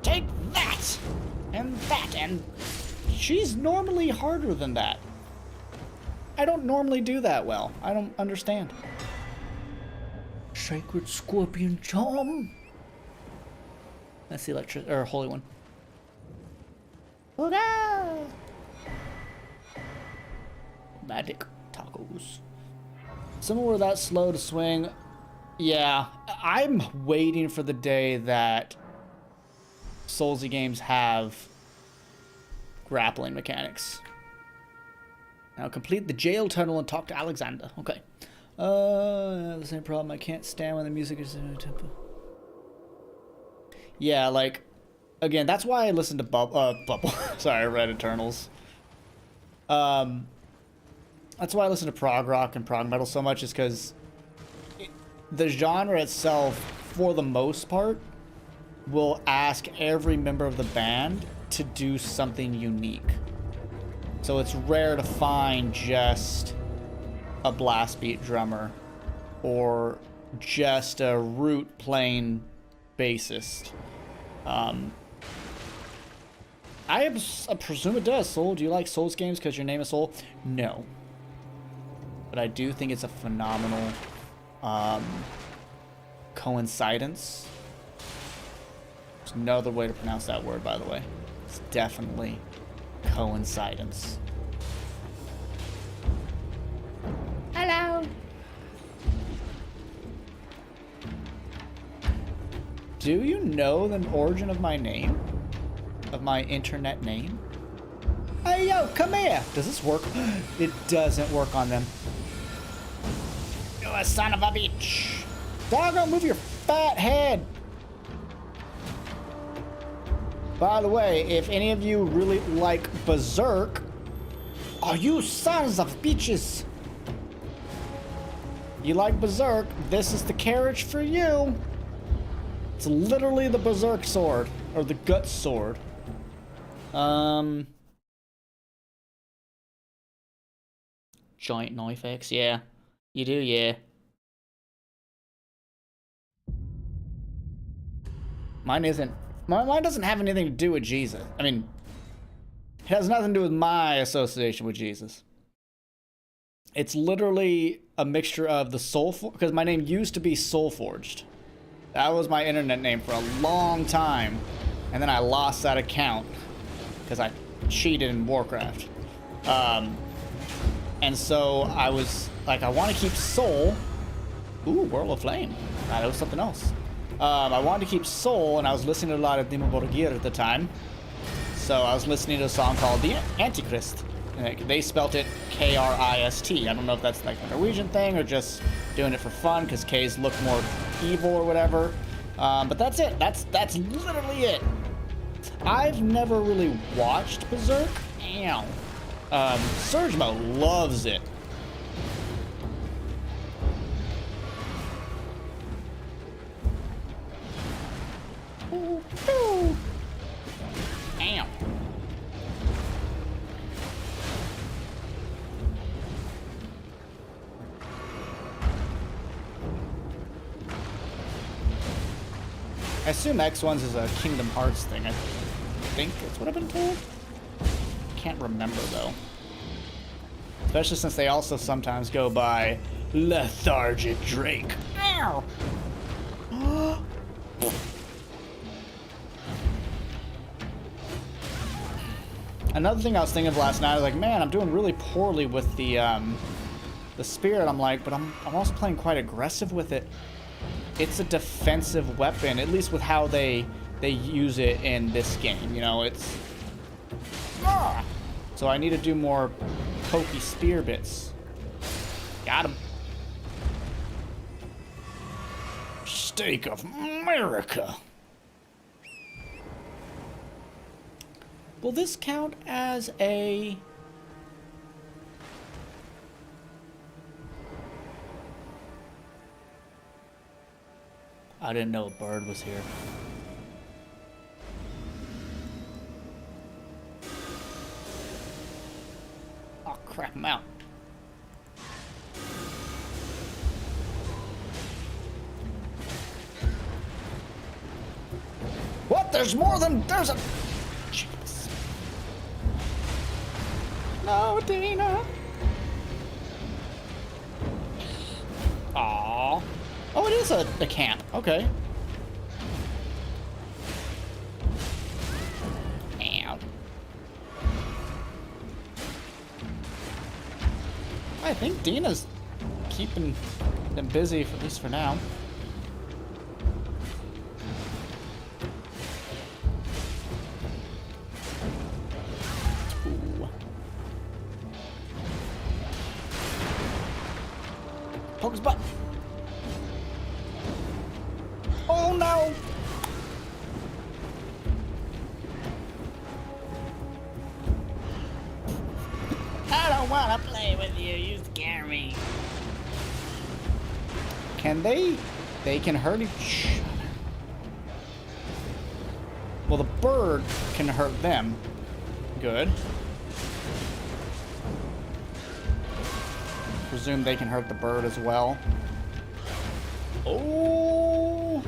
Speaker 1: Take that! And that, and she's normally harder than that. I don't normally do that well. I don't understand. Sacred Scorpion Charm. That's the electric, or holy one. Ooga! Magic tacos. Some were that slow to swing. Yeah, I'm waiting for the day that Soulsy games have grappling mechanics. Now complete the jail tunnel and talk to Alexander. Okay. I have the same problem. I can't stand when the music is in a tempo. Yeah, like, again, that's why I listen to Bubble. Sorry, I read Eternals. That's why I listen to prog rock and prog metal so much, is because the genre itself, for the most part, will ask every member of the band to do something unique. So it's rare to find just a blast beat drummer or just a root playing bassist. I presume it does. Soul, do you like Souls games because your name is Soul? No. But I do think it's a phenomenal coincidence. There's no other way to pronounce that word, by the way. It's definitely coincidence. Hello. Do you know the origin of my name? Of my internet name? Hey, yo, come here. Does this work? It doesn't work on them. You a son of a bitch. Doggone, move your fat head. By the way, if any of you really like Berserk, oh, you sons of bitches. You like Berserk, this is the carriage for you. It's literally the Berserk sword, or the Gut sword. Giant knife X, yeah. You do, yeah. Mine doesn't have anything to do with Jesus. I mean, it has nothing to do with my association with Jesus. It's literally a mixture of the because my name used to be Soulforged. That was my internet name for a long time. and then I lost that account because I cheated in Warcraft. And so I was like, I want to keep Soul. Ooh, Whirl of Flame. That was something else. I wanted to keep Soul, and I was listening to a lot of Dimo Borgir at the time. So I was listening to a song called The Antichrist. They spelt it K-R-I-S-T. I don't know if that's like a Norwegian thing or just doing it for fun because K's look more evil or whatever. But that's it. That's literally it. I've never really watched Berserk. Ow. Surgemo loves it. Ooh, ooh. Ow. I assume X1's is a Kingdom Hearts thing. I think that's what I've been told. Can't remember though. Especially since they also sometimes go by Lethargic Drake. Ow! Another thing I was thinking of last night, I was like, man, I'm doing really poorly with the spirit. I'm like, but I'm also playing quite aggressive with it. It's a defensive weapon, at least with how they use it in this game. You know, it's so I need to do more pokey spear bits. Got him. Steak of America. Will this count as a... I didn't know a bird was here. Oh crap, I'm out. What? There's more than... There's a... Jeez. No, Dina. Aww. Oh, it is a camp. Okay. Ow. I think Dina's keeping them busy, at least for now. Ooh. Poke his butt. Oh no! I don't want to play with you. You scare me. Can they? They can hurt each other. Well, the bird can hurt them. Good. Presume they can hurt the bird as well. Oh!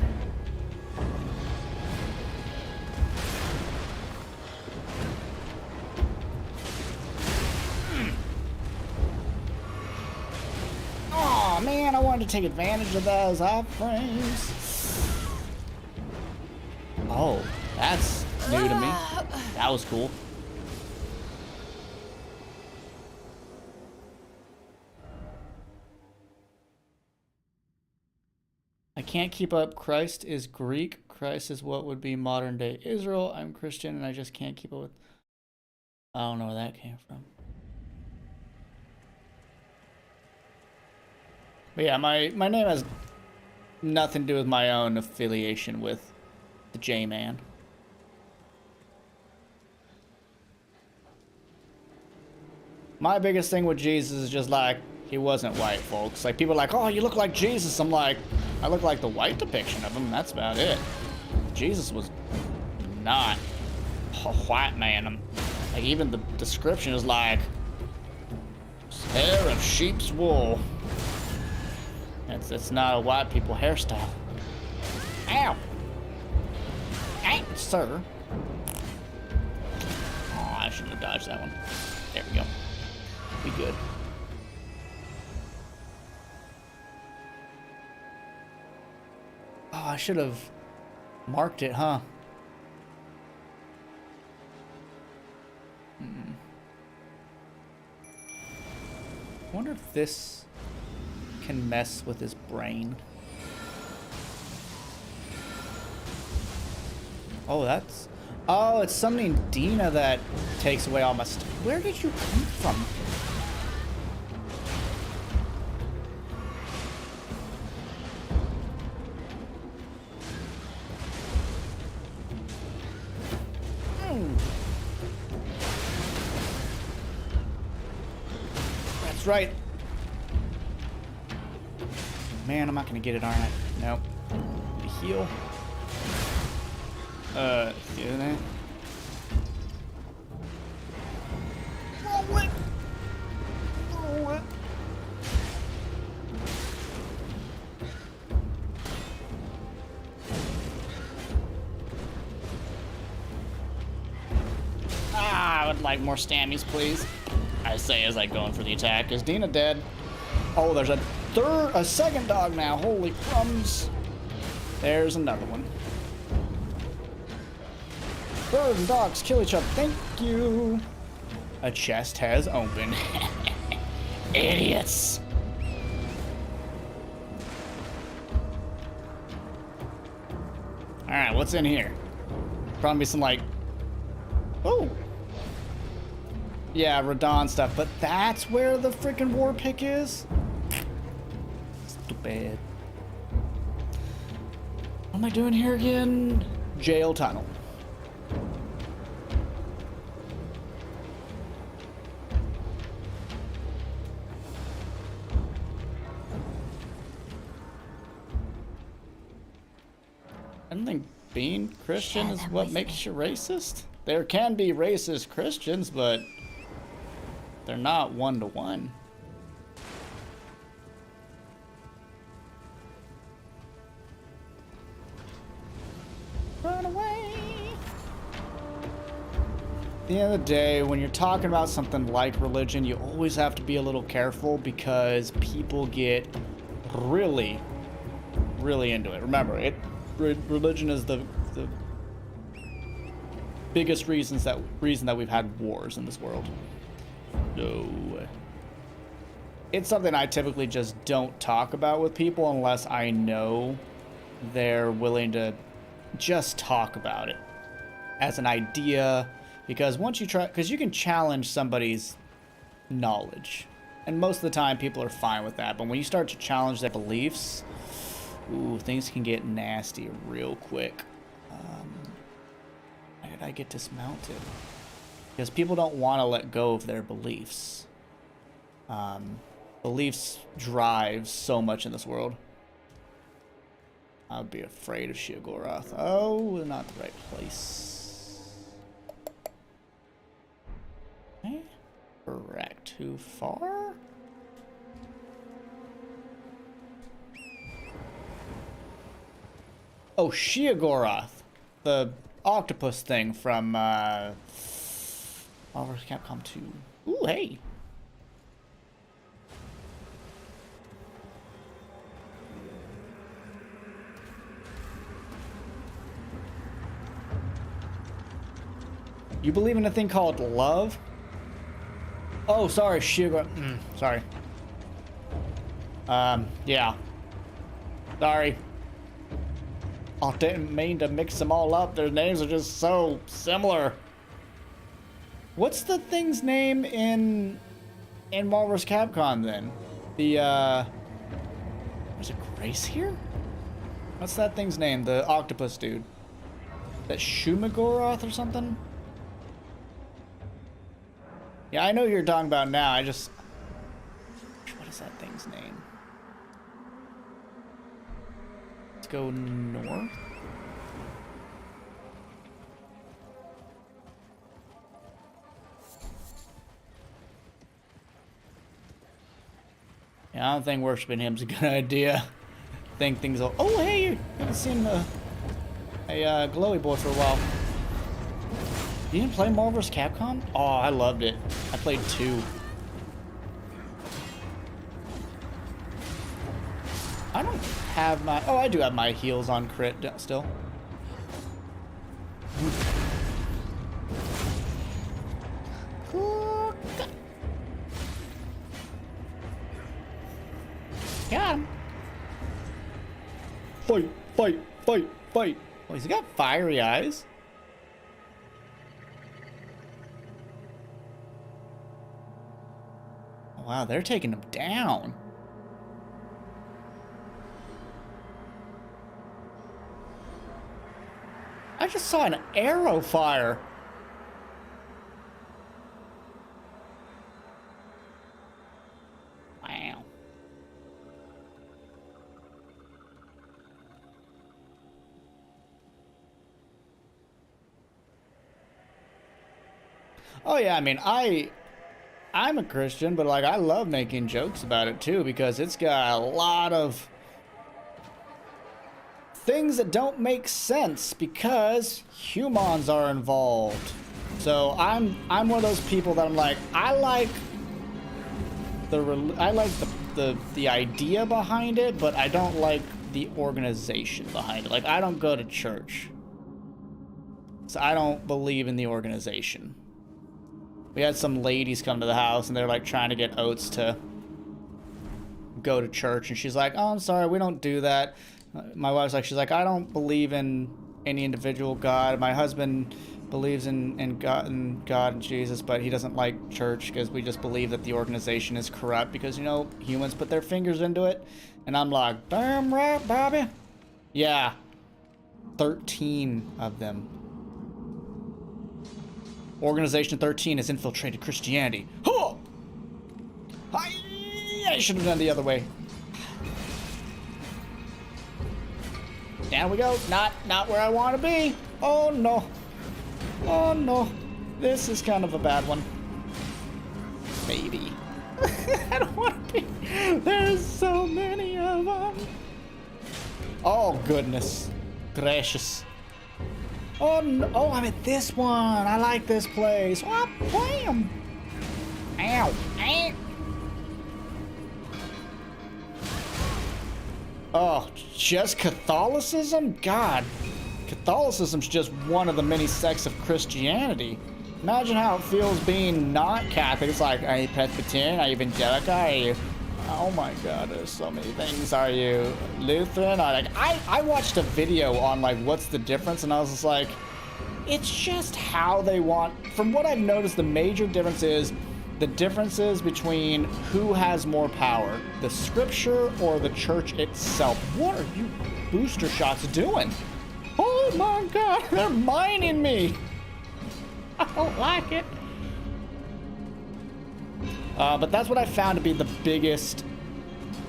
Speaker 1: Oh man, I wanted to take advantage of those iframes. Oh, that's new to me. That was cool. I can't keep up. Christ is Greek. Christ is what would be modern day Israel. I'm Christian and I just can't keep up with... I don't know where that came from. But yeah, my name has nothing to do with my own affiliation with the J-Man. My biggest thing with Jesus is just like, he wasn't white, folks. Like, people are like, oh, you look like Jesus. I'm like, I look like the white depiction of him. That's about it. Jesus was not a white man. Like, even the description is like, hair of sheep's wool. It's not a white people hairstyle. Ow! Ow, sir. Oh, I shouldn't have dodged that one. There we go. Be good. Oh, I should have marked it, huh? wonder if this can mess with his brain. Oh, that's... Oh, it's summoning Dina that takes away all my stuff. Where did you come from? That's right. Man, I'm not gonna get it, aren't I? Nope. Heal. Do that. Roll it. Roll it. Ah, I would like more stammies, please. I say as I go in for the attack. Is Dina dead? Oh, there's a second dog now. Holy crumbs. There's another one. Birds and dogs kill each other. Thank you. A chest has opened. Idiots. Alright, what's in here? Probably some like... Oh! Yeah, Radon stuff, but that's where the freaking war pick is? Stupid. What am I doing here again? Jail tunnel. I don't think being Christian is what makes you racist. There can be racist Christians, but they're not one-to-one. Run away. At the end of the day, when you're talking about something like religion, you always have to be a little careful because people get really into it. Remember, religion is the biggest reason that we've had wars in this world. No. It's something I typically just don't talk about with people unless I know they're willing to just talk about it as an idea, because once you try, because you can challenge somebody's knowledge, and most of the time people are fine with that, but when you start to challenge their beliefs, ooh, things can get nasty real quick. Why did I get dismounted? Because people don't want to let go of their beliefs. Beliefs drive so much in this world. I would be afraid of Sheogorath. Oh, not the right place. Okay. Correct. Too far? Oh, Sheogorath. The octopus thing from Marvel vs. Capcom 2. Ooh, hey. You believe in a thing called love? Oh, sorry, Sheogorath. Sorry. Yeah. Sorry. I didn't mean to mix them all up. Their names are just so similar. What's the thing's name in Marvel vs. Capcom then? The there's a Grace here? What's that thing's name? The octopus dude. That Shumagorath or something? Yeah, I know who you're talking about now. What is that thing's name? Let's go north. Yeah, I don't think worshiping him's a good idea. Think things will... Oh, hey, you haven't seen a glowy boy for a while. You didn't play Marvel vs. Capcom? Oh, I loved it. I played 2. I don't have my... Oh, I do have my heals on crit still. fight, fight, fight, fight. Oh, he's got fiery eyes. Oh, wow, they're taking him down. I just saw an arrow fire. Wow. Oh yeah, I mean, I'm a Christian, but like I love making jokes about it too because it's got a lot of things that don't make sense because humans are involved. So I'm one of those people that I'm like, I like the idea behind it, but I don't like the organization behind it. Like I don't go to church, so I don't believe in the organization. We had some ladies come to the house and they're like trying to get Oates to go to church, and she's like, "Oh, I'm sorry, we don't do that." My wife's like, she's like, "I don't believe in any individual God. My husband believes in God and Jesus, but he doesn't like church because we just believe that the organization is corrupt because, you know, humans put their fingers into it." And I'm like, "Damn right, Bobby." Yeah. 13 of them. Organization 13 has infiltrated Christianity. Huh! I should have done the other way. Down we go. Not where I want to be. Oh no. Oh no. This is kind of a bad one. Maybe. I don't want to be. There's so many of them. Oh goodness gracious. Oh no. Oh, I'm at this one. I like this place. Oh, bam. Ow. Ow. Oh, just Catholicism? God. Catholicism's just one of the many sects of Christianity. Imagine how it feels being not Catholic. It's like, are you Presbyterian? Are you Evangelical? Are you... Oh my God, there's so many things. Are you Lutheran? I watched a video on like what's the difference, and I was just like, it's just how they want. From what I've noticed, the major difference is the differences between who has more power, the scripture or the church itself. What are you booster shots doing? Oh my God, they're mining me. I don't like it. But that's what I found to be the biggest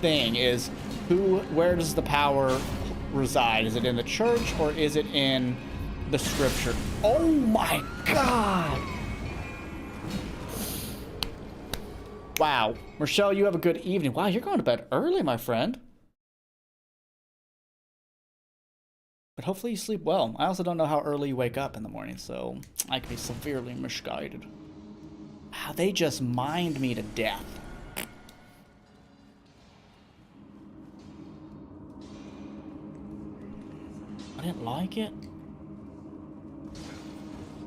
Speaker 1: thing is where does the power reside? Is it in the church or is it in the scripture? Oh my God. Wow. Rochelle, you have a good evening. Wow, you're going to bed early, my friend. But hopefully you sleep well. I also don't know how early you wake up in the morning, so I could be severely misguided. Wow, they just mined me to death. I didn't like it.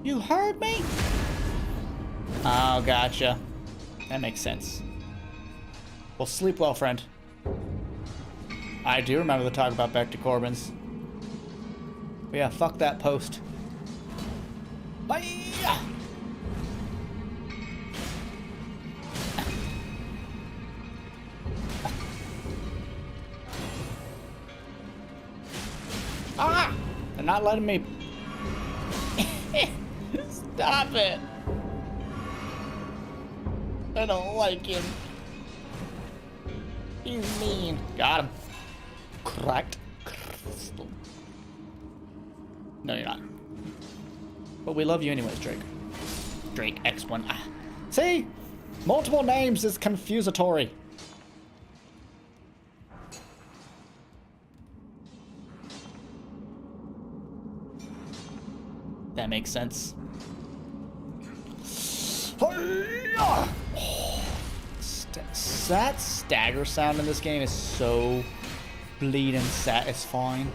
Speaker 1: You heard me? Oh, gotcha. That makes sense. Well, sleep well, friend. I do remember the talk about back to Corbin's. But yeah, fuck that post. Bye! Ah! They're not letting me... Stop it! I don't like him. He's mean. Got him. Cracked crystal. No, you're not. But we love you anyways, Drake. Drake X1. Ah. See? Multiple names is confusatory. That makes sense. Oh, that stagger sound in this game is so bleeding satisfying.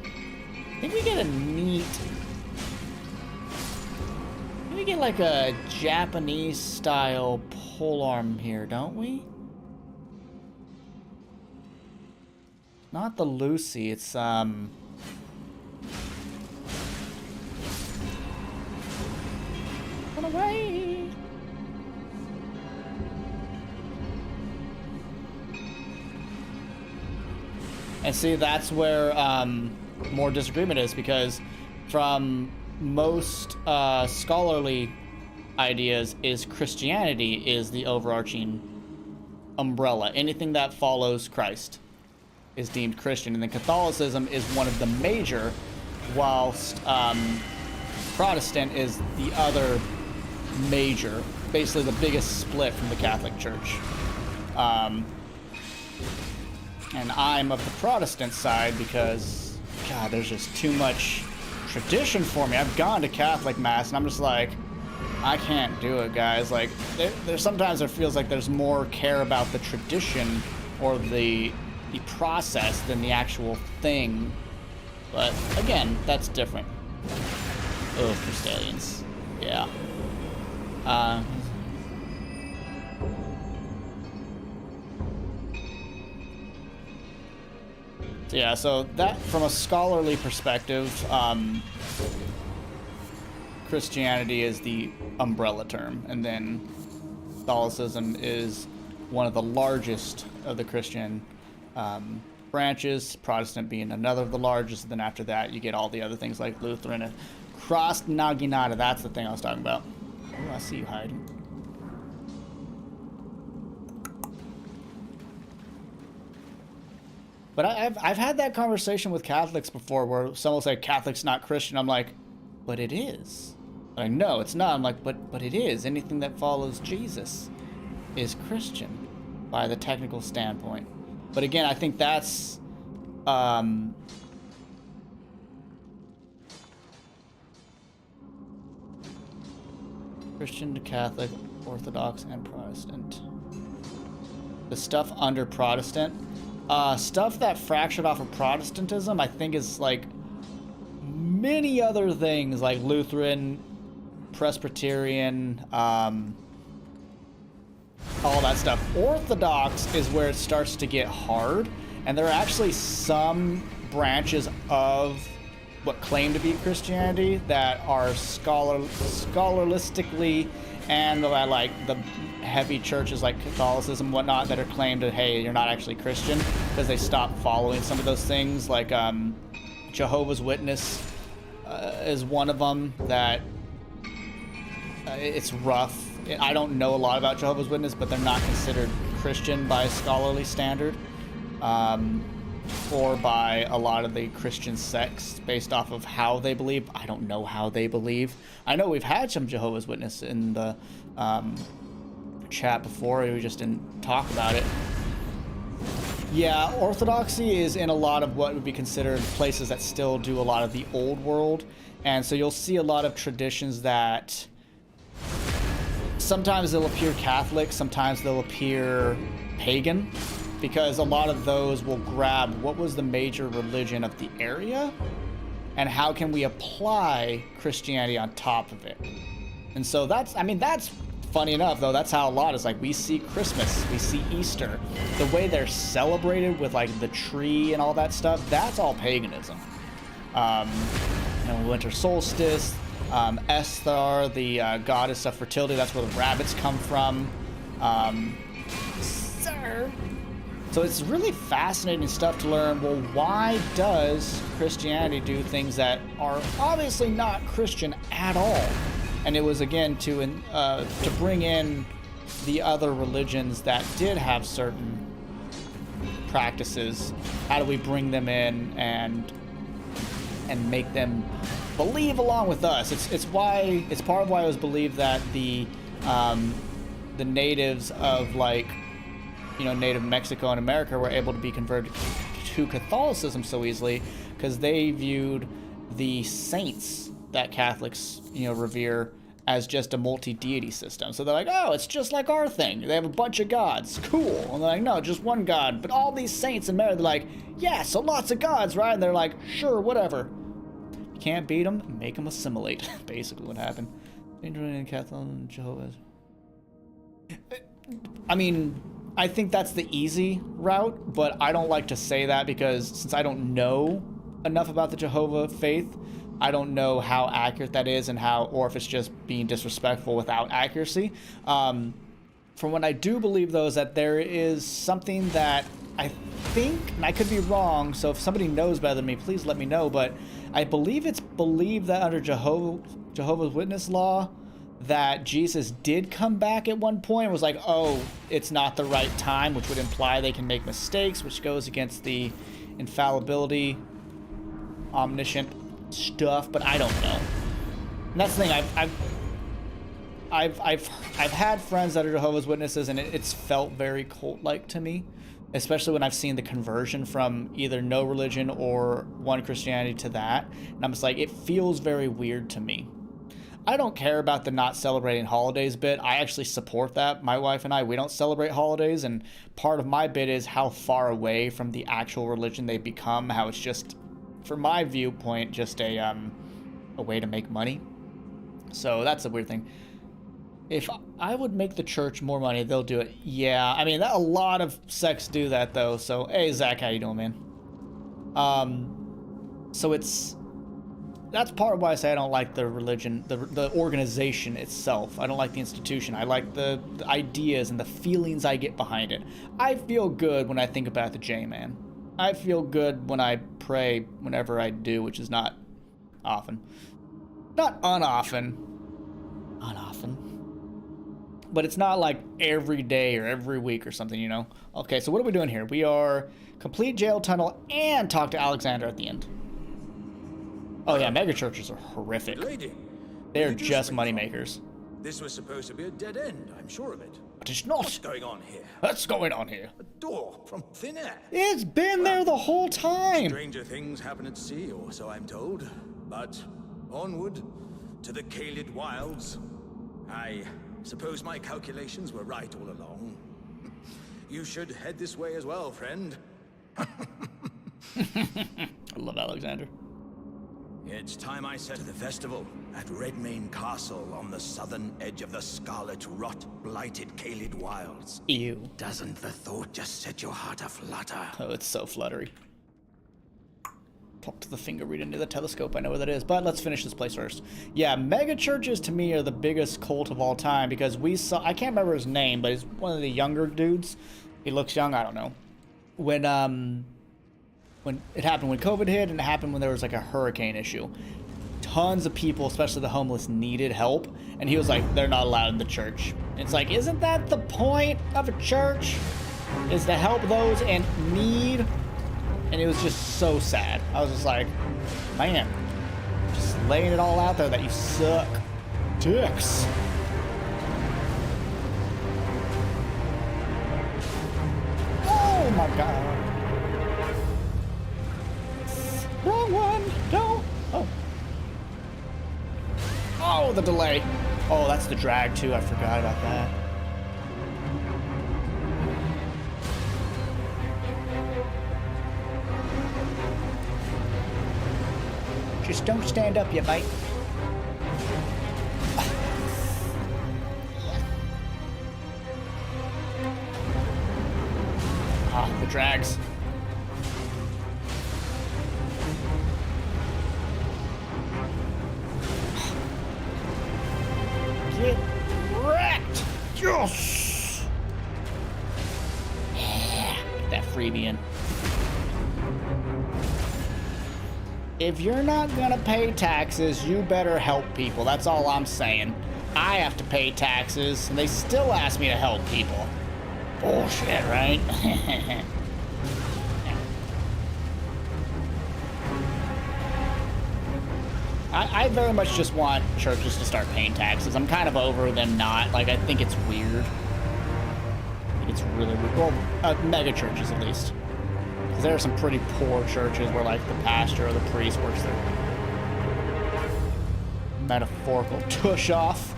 Speaker 1: I think we get a neat... We get like a Japanese style polearm here, don't we? Not the Lucy, it's Run away! And see, that's where more disagreement is, because from most scholarly ideas is Christianity is the overarching umbrella. Anything that follows Christ is deemed Christian, and then Catholicism is one of the major, whilst Protestant is the other major, basically the biggest split from the Catholic Church. And I'm of the Protestant side because, God, there's just too much tradition for me. I've gone to Catholic Mass, and I'm just like, I can't do it, guys. Like, there's sometimes it feels like there's more care about the tradition or the process than the actual thing. But, again, that's different. Oh, Crystallians. Yeah. Yeah, so that, from a scholarly perspective, Christianity is the umbrella term, and then Catholicism is one of the largest of the Christian branches, Protestant being another of the largest, and then after that you get all the other things like Lutheran and Cross Naginata. That's the thing I was talking about. Oh, I see you hiding. But I've had that conversation with Catholics before where someone will say Catholic's not Christian. I'm like, but it is. Like, no, it's not. I'm like, but it is. Anything that follows Jesus is Christian by the technical standpoint. But again, I think that's Christian to Catholic, Orthodox, and Protestant. The stuff under Protestant. Stuff that fractured off of Protestantism, I think, is like many other things, like Lutheran, Presbyterian, all that stuff. Orthodox is where it starts to get hard, and there are actually some branches of what claim to be Christianity that are scholarlistically, and like the heavy churches like Catholicism and whatnot that are claimed to, hey, you're not actually Christian, because they stopped following some of those things. Like Jehovah's Witness is one of them that it's rough. I don't know a lot about Jehovah's Witness, but they're not considered Christian by scholarly standard, or by a lot of the Christian sects based off of how they believe. I don't know how they believe. I know we've had some Jehovah's Witness in the chat before, we just didn't talk about it. Yeah, Orthodoxy is in a lot of what would be considered places that still do a lot of the old world, and so you'll see a lot of traditions that sometimes they'll appear Catholic, sometimes they'll appear pagan, because a lot of those will grab what was the major religion of the area and how can we apply Christianity on top of it. And so that's, I mean, that's funny enough, though, that's how a lot is. Like, we see Christmas, we see Easter, the way they're celebrated with like the tree and all that stuff, that's all paganism. Winter solstice, Esthar, the goddess of fertility, that's where the rabbits come from. So it's really fascinating stuff to learn. Well, why does Christianity do things that are obviously not Christian at all? And it was, again, to bring in the other religions that did have certain practices. How do we bring them in and make them believe along with us? It's part of why it was believed that the natives of, like, native Mexico and America were able to be converted to Catholicism so easily, because they viewed the saints that Catholics, revere as just a multi-deity system. So they're like, oh, it's just like our thing. They have a bunch of gods. Cool. And they're like, no, just one god. But all these saints and Mary, they're like, yeah, so lots of gods, right? And they're like, sure, whatever. You can't beat them, make them assimilate. Basically what happened. Catholic and Jehovah's. I mean, I think that's the easy route, but I don't like to say that because since I don't know enough about the Jehovah faith, I don't know how accurate that is and how, or if it's just being disrespectful without accuracy. From what I do believe, though, is that there is something that I think, and I could be wrong, so if somebody knows better than me, please let me know, but I believe it's believed that under Jehovah's Witness law, that Jesus did come back at one point and was like, oh, it's not the right time, which would imply they can make mistakes, which goes against the infallibility, omniscient stuff, but I don't know. And that's the thing, I've had friends that are Jehovah's Witnesses, and it's felt very cult-like to me, especially when I've seen the conversion from either no religion or one Christianity to that, and I'm just like, it feels very weird to me. I don't care about the not celebrating holidays bit. I actually support that. My wife and I, we don't celebrate holidays, and part of my bit is how far away from the actual religion they become, how it's just, from my viewpoint, just a way to make money. So that's a weird thing. If I would make the church more money, they'll do it. Yeah, I mean, a lot of sects do that, though. So, hey, Zach, how you doing, man? So that's part of why I say I don't like the religion, the organization itself. I don't like the institution. I like the ideas and the feelings I get behind it. I feel good when I think about the J-Man. I feel good when I pray whenever I do, which is not often. Not unoften. But it's not like every day or every week or something, you know? Okay, so what are we doing here? We are complete jail tunnel and talk to Alexander at the end. Oh yeah, mega churches are horrific.
Speaker 8: Lady,
Speaker 1: They're just moneymakers.
Speaker 8: this was supposed to be a dead end, I'm sure of it.
Speaker 1: But it's not.
Speaker 8: What's going on here?
Speaker 1: What's going on here?
Speaker 8: A door from thin air.
Speaker 1: It's been there the whole time.
Speaker 8: Stranger things happen at sea, or so I'm told. But onward to the Kaled Wilds. I suppose my calculations were right all along. You should head this way as well, friend.
Speaker 1: I love Alexander.
Speaker 8: It's time I set the festival at Redmane Castle on the southern edge of the scarlet rot-blighted Kaled Wilds.
Speaker 1: Ew.
Speaker 8: Doesn't the thought just set your heart aflutter?
Speaker 1: Oh, it's so fluttery. Talk to the finger read into the telescope. I know where that is, but let's finish this place first. Yeah, mega churches to me are the biggest cult of all time because we saw, I can't remember his name, but he's one of the younger dudes. He looks young, I don't know. When it happened when COVID hit, and it happened when there was like a hurricane issue. Tons of people, especially the homeless, needed help, and he was like, they're not allowed in the church. And it's like, isn't that the point of a church? Is to help those in need? And it was just so sad. I was just like, man, just laying it all out there that you suck. Dicks. Oh my god. Wrong one. No. Oh. Oh, the delay. Oh, that's the drag too. I forgot about that. Just don't stand up yet, mate. Ah, the drags. Get wrecked! Yes! Yeah, get that freebie in. If you're not gonna pay taxes, you better help people. That's all I'm saying. I have to pay taxes, and they still ask me to help people. Bullshit, right? I very much just want churches to start paying taxes. I'm kind of over them not. Like, I think it's weird. I think it's really weird. Well, mega churches, at least. Because there are some pretty poor churches where, like, the pastor or the priest works their metaphorical tush off.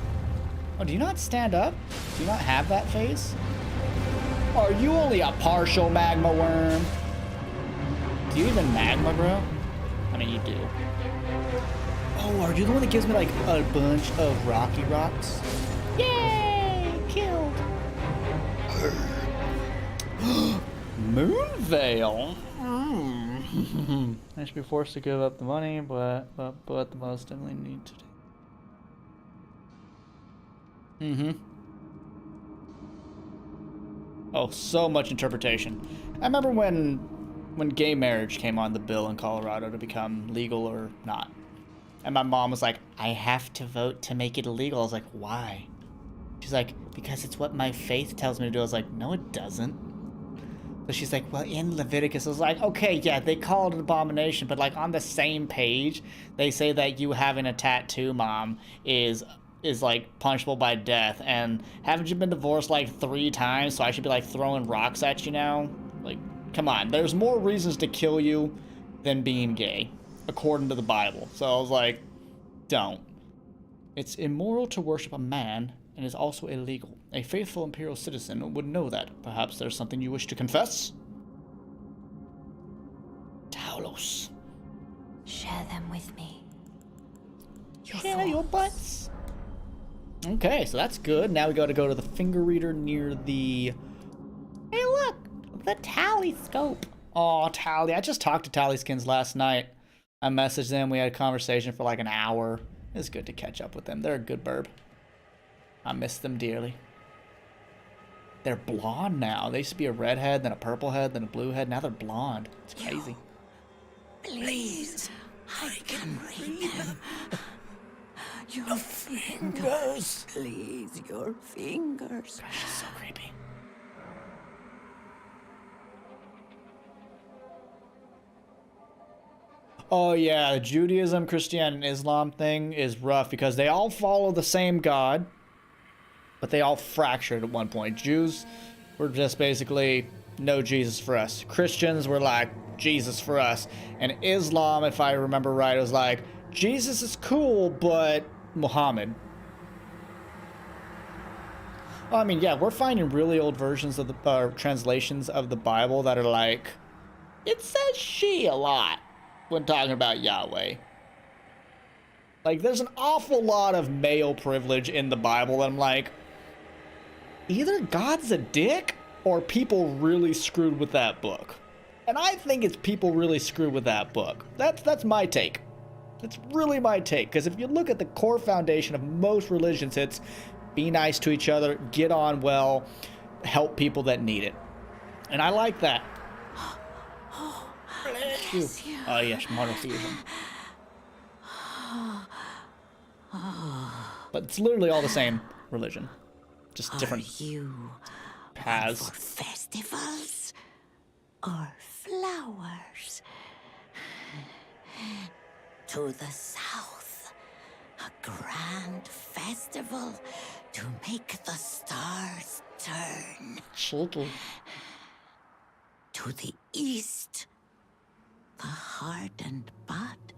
Speaker 1: Oh, do you not stand up? Do you not have that face? Are you only a partial magma worm? Do you even magma, bro? I mean, you do. Oh, are you the one that gives me, like, a bunch of rocky rocks? Yay! Killed! Moonveil. I should be forced to give up the money, but the most definitely need to. Oh, so much interpretation. I remember when gay marriage came on the bill in Colorado to become legal or not. And my mom was like, I have to vote to make it illegal. I was like, why? She's like, because it's what my faith tells me to do. I was like, no, it doesn't. So she's like, well, in Leviticus, I was like, okay, yeah, they call it an abomination, but like on the same page, they say that you having a tattoo, mom, is like punishable by death. And haven't you been divorced like 3 times? So I should be like throwing rocks at you now? Like, come on. There's more reasons to kill you than being gay, according to the Bible. So I was like, don't. It's immoral to worship a man and is also illegal. A faithful imperial citizen would know that. Perhaps there's something you wish to confess? Talos.
Speaker 2: Share them with me.
Speaker 1: Share your butts. Okay, so that's good. Now we gotta go to the finger reader near the... Hey look! The tally scope. Aw, Tally. I just talked to Tally Skins last night. I messaged them. We had a conversation for like an hour. It was good to catch up with them. They're a good burb. I miss them dearly. They're blonde now. They used to be a redhead, then a purple head, then a blue head. Now they're blonde. It's crazy.
Speaker 7: Please, I can read them. Your fingers. Please, your fingers.
Speaker 1: Gosh, she's so creepy. Oh yeah, Judaism, Christianity, and Islam thing is rough because they all follow the same God, but they all fractured at one point. Jews were just basically no Jesus for us. Christians were like Jesus for us. And Islam, if I remember right, was like Jesus is cool, but Muhammad. Well, I mean, yeah, we're finding really old versions of the translations of the Bible that are like, it says she a lot when talking about Yahweh. Like, there's an awful lot of male privilege in the Bible that I'm like, either God's a dick or people really screwed with that book. And I think it's people really screwed with that book. That's my take. That's really my take. Because if you look at the core foundation of most religions, it's be nice to each other, get on well, help people that need it. And I like that.
Speaker 2: Bless you.
Speaker 1: Oh yes, monotheism. But it's literally all the same religion, just different
Speaker 7: You
Speaker 1: paths.
Speaker 7: for festivals or flowers? To the south, a grand festival to make the stars turn.
Speaker 1: Cheeky.
Speaker 7: To the east, the heart and bud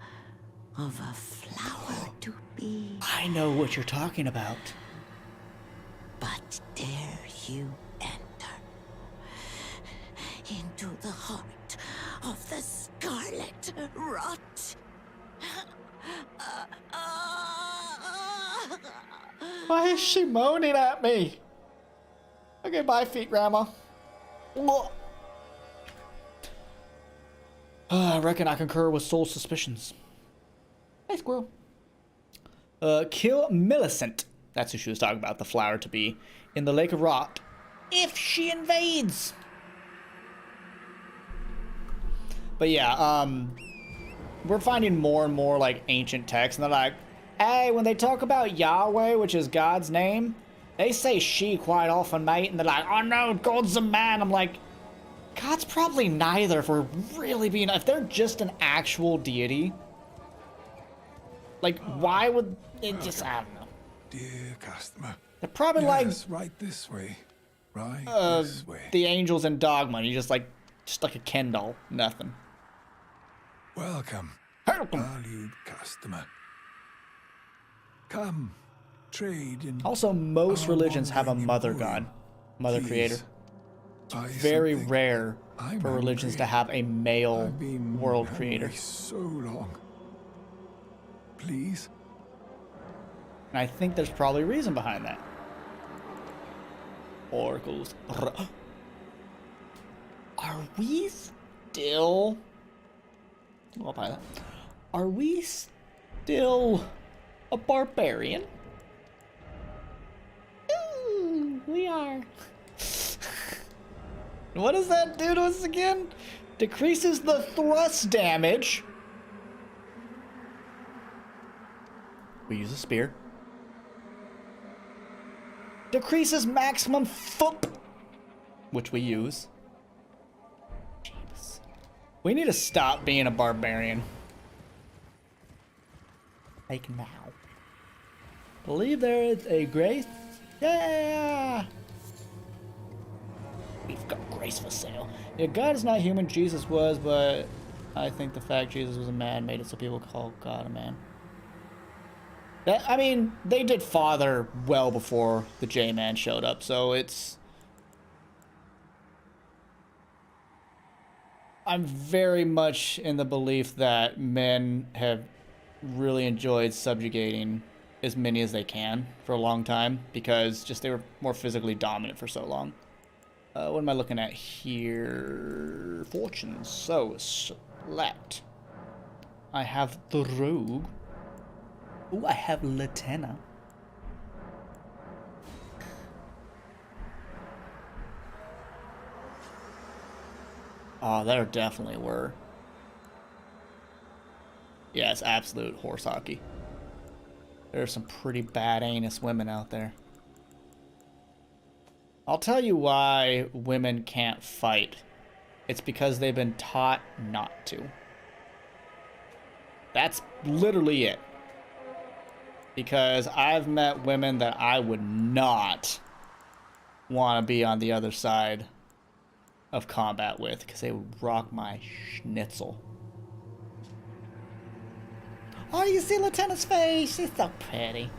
Speaker 7: of a flower to be.
Speaker 1: I know what you're talking about.
Speaker 7: But dare you enter into the heart of the scarlet rot?
Speaker 1: Why is she moaning at me? Okay, bye, feet grandma. I reckon I concur with Soul's suspicions. Hey, squirrel. Kill Millicent. That's who she was talking about, the flower to be in the Lake of Rot. If she invades. But yeah, we're finding more and more like ancient texts, and they're like, hey, when they talk about Yahweh, which is God's name, they say she quite often, mate, and they're like, oh no, God's a man. I'm like, God's probably neither if we're really being, if they're just an actual deity, like, why would it just, I don't know.
Speaker 9: Dear customer.
Speaker 1: They're probably
Speaker 9: yes, right this way. Right this way.
Speaker 1: The angels in Dogma, you just like a Ken doll, nothing.
Speaker 9: Welcome,
Speaker 1: Welcome.
Speaker 9: valued customer. Come, trade in.
Speaker 1: Also, most religions have a mother god, mother
Speaker 9: Please,
Speaker 1: creator.
Speaker 9: buy
Speaker 1: It's very
Speaker 9: something.
Speaker 1: rare
Speaker 9: I'm
Speaker 1: for religions
Speaker 9: hungry.
Speaker 1: to have a male
Speaker 9: I've been
Speaker 1: world
Speaker 9: hungry
Speaker 1: creator.
Speaker 9: so long. Please.
Speaker 1: And I think there's probably a reason behind that. Oracles. Are we still... I'll buy that. Are we still a barbarian? Ooh, we are. What does that do to us again? Decreases the thrust damage. We use a spear. Decreases maximum foot, which we use. Jeez. We need to stop being a barbarian. Like now. Believe there is a grace. Yeah. We've got grace for sale. Yeah, God is not human. Jesus was, but I think the fact Jesus was a man made it so people call God a man. That, I mean, they did father well before the J-Man showed up, so it's... I'm very much in the belief that men have really enjoyed subjugating as many as they can for a long time, because just they were more physically dominant for so long. What am I looking at here? Fortunes. So, select. I have the rogue. Ooh, I have Latenna. Oh, there definitely were. Yeah, it's absolute horse hockey. There's some pretty bad anus women out there. I'll tell you why women can't fight. It's because they've been taught not to. That's literally it. Because I've met women that I would not want to be on the other side of combat with, because they would rock my schnitzel. Oh, you see Lieutenant's face? It's so pretty.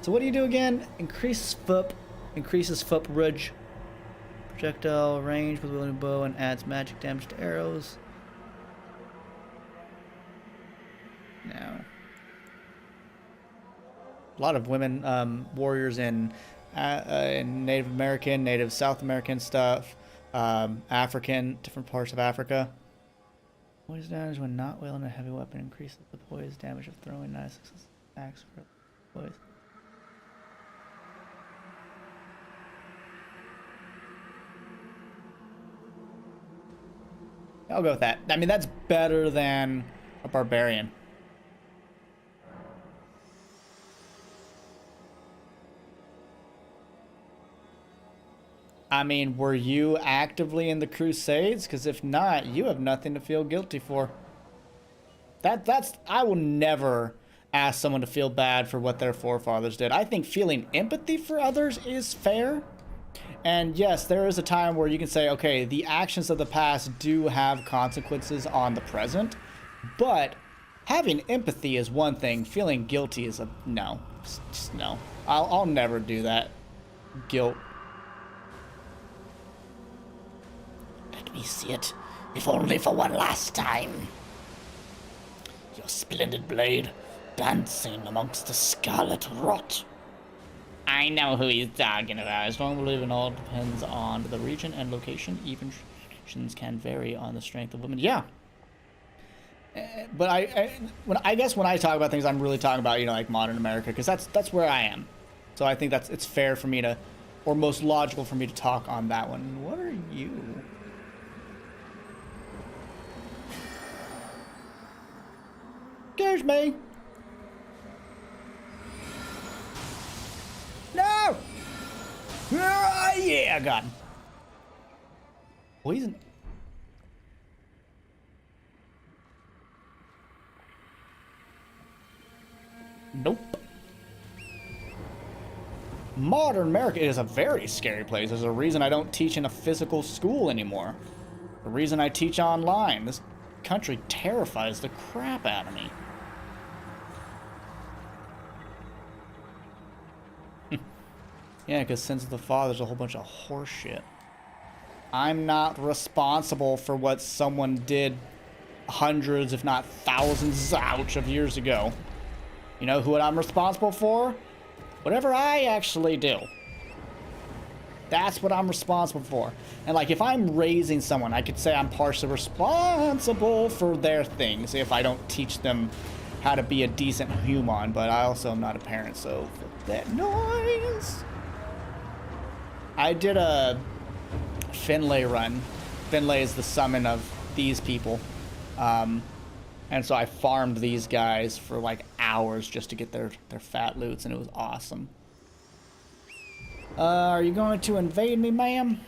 Speaker 1: So what do you do again? Increases foot. Increases foot ridge. Projectile range with wielding bow and adds magic damage to arrows. No. A lot of women warriors in Native American, Native South American stuff, African, different parts of Africa. Poise damage when not wielding a heavy weapon increases the poise damage of throwing nice axe for poise. I'll go with that. I mean, that's better than a barbarian. I mean, were you actively in the Crusades? Because if not, you have nothing to feel guilty for. I will never ask someone to feel bad for what their forefathers did. I think feeling empathy for others is fair. And yes, there is a time where you can say, okay, the actions of the past do have consequences on the present, but having empathy is one thing. Feeling guilty is a no. Just no. I'll never do that. Guilt.
Speaker 10: Let me see it, if only for one last time. Your splendid blade, dancing amongst the scarlet rot.
Speaker 1: I know who he's talking about. I strongly believe it all depends on the region and location. Even traditions can vary on the strength of women. Yeah. But I guess when I talk about things, I'm really talking about, you know, like modern America, because that's where I am. So I think it's fair for me to, or most logical for me to talk on that one. What are you? Scares me. No! Yeah, I got him. Poison. Nope. Modern America is a very scary place. There's a reason I don't teach in a physical school anymore. The reason I teach online. This country terrifies the crap out of me. Yeah, because sins of the father's a whole bunch of horse shit. I'm not responsible for what someone did hundreds, if not thousands, ouch, of years ago. You know what I'm responsible for? Whatever I actually do. That's what I'm responsible for. And like, if I'm raising someone, I could say I'm partially responsible for their things if I don't teach them how to be a decent human, but I also am not a parent, so fuck that noise. I did a Finlay run. Finlay is the summon of these people. And so I farmed these guys for like hours just to get their fat loots, and it was awesome. Are you going to invade me, ma'am?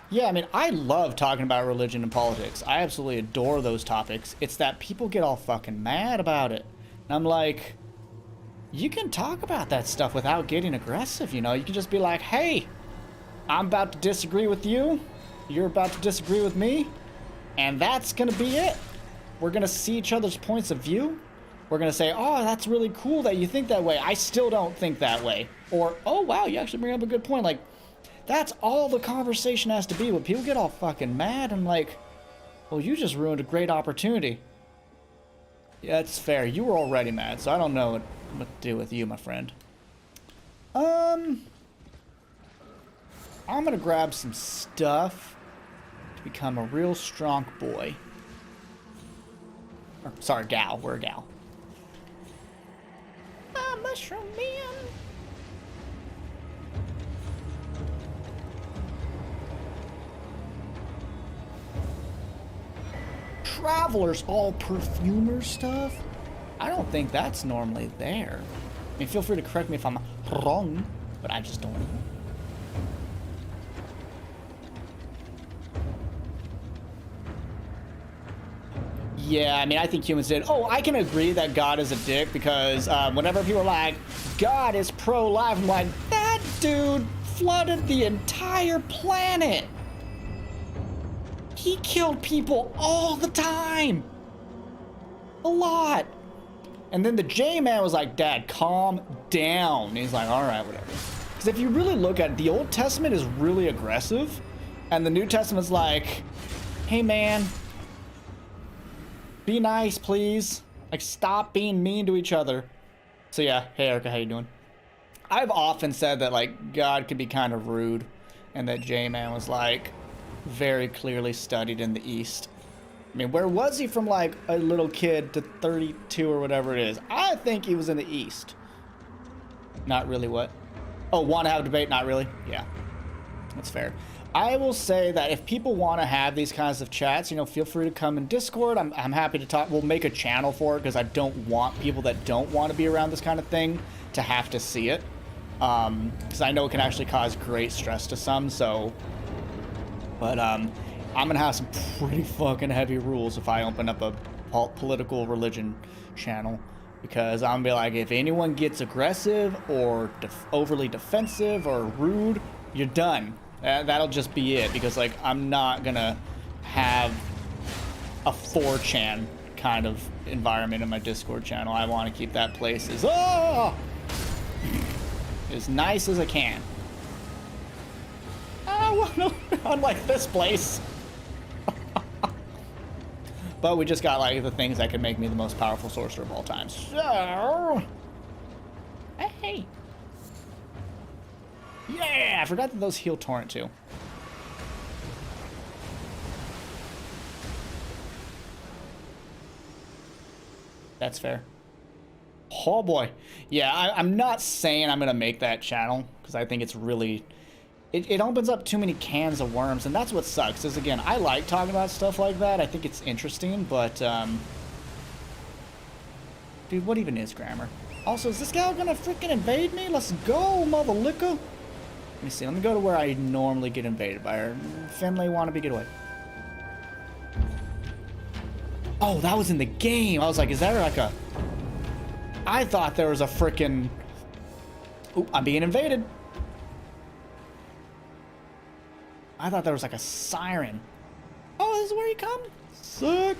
Speaker 1: Yeah, I mean, I love talking about religion and politics. I absolutely adore those topics. It's that people get all fucking mad about it. And I'm like, you can talk about that stuff without getting aggressive, you know? You can just be like, hey, I'm about to disagree with you. You're about to disagree with me. And that's gonna be it. We're gonna see each other's points of view. We're gonna say, oh, that's really cool that you think that way. I still don't think that way. Or, oh, wow, you actually bring up a good point. Like, that's all the conversation has to be. When people get all fucking mad, I'm like, well, you just ruined a great opportunity. Yeah, it's fair. You were already mad, so I don't know what to do with you, my friend. I'm gonna grab some stuff to become a real strong boy. Or, sorry, gal. We're a gal. Mushroom man. Travelers, all perfumer stuff? I don't think that's normally there. I mean, feel free to correct me if I'm wrong, but I just don't know. Yeah, I mean, I think humans did. Oh, I can agree that God is a dick because whenever people are like, God is pro-life, I'm like, that dude flooded the entire planet. He killed people all the time. A lot. And then the J-Man was like, Dad, calm down. And he's like, all right, whatever. Because if you really look at it, the Old Testament is really aggressive. And the New Testament's like, hey, man, be nice, please. Like, stop being mean to each other. So yeah, hey, Erica, how you doing? I've often said that, like, God could be kind of rude. And that J-Man was like, very clearly studied in the East. I mean, where was he from like a little kid to 32 or whatever it is? I think he was in the East. Not really what? Oh, want to have a debate? Not really? Yeah, that's fair. I will say that if people want to have these kinds of chats, you know, feel free to come in Discord. I'm happy to talk. We'll make a channel for it because I don't want people that don't want to be around this kind of thing to have to see it. Because I know it can actually cause great stress to some, so... But I'm gonna have some pretty fucking heavy rules if I open up a political religion channel, because I'm gonna be like, if anyone gets aggressive or overly defensive or rude, you're done. That'll just be it, because like I'm not gonna have a 4chan kind of environment in my Discord channel. I want to keep that place as nice as I can. Unlike this place. But we just got like the things that can make me the most powerful sorcerer of all time. So, hey. Yeah, I forgot that those heal torrent too. That's fair. Oh boy. Yeah, I'm not saying I'm gonna make that channel because I think it's really... It opens up too many cans of worms, and that's what sucks, is, again, I like talking about stuff like that. I think it's interesting, but, dude, what even is grammar? Also, is this guy gonna freaking invade me? Let's go, mother liquor. Let me see, let me go to where I normally get invaded by her. Finlay wannabe, get away. Oh, that was in the game. I was like, is that like a... I thought there was a freaking... Ooh, I'm being invaded. I thought there was like a siren. Oh, this is where you come? Sick.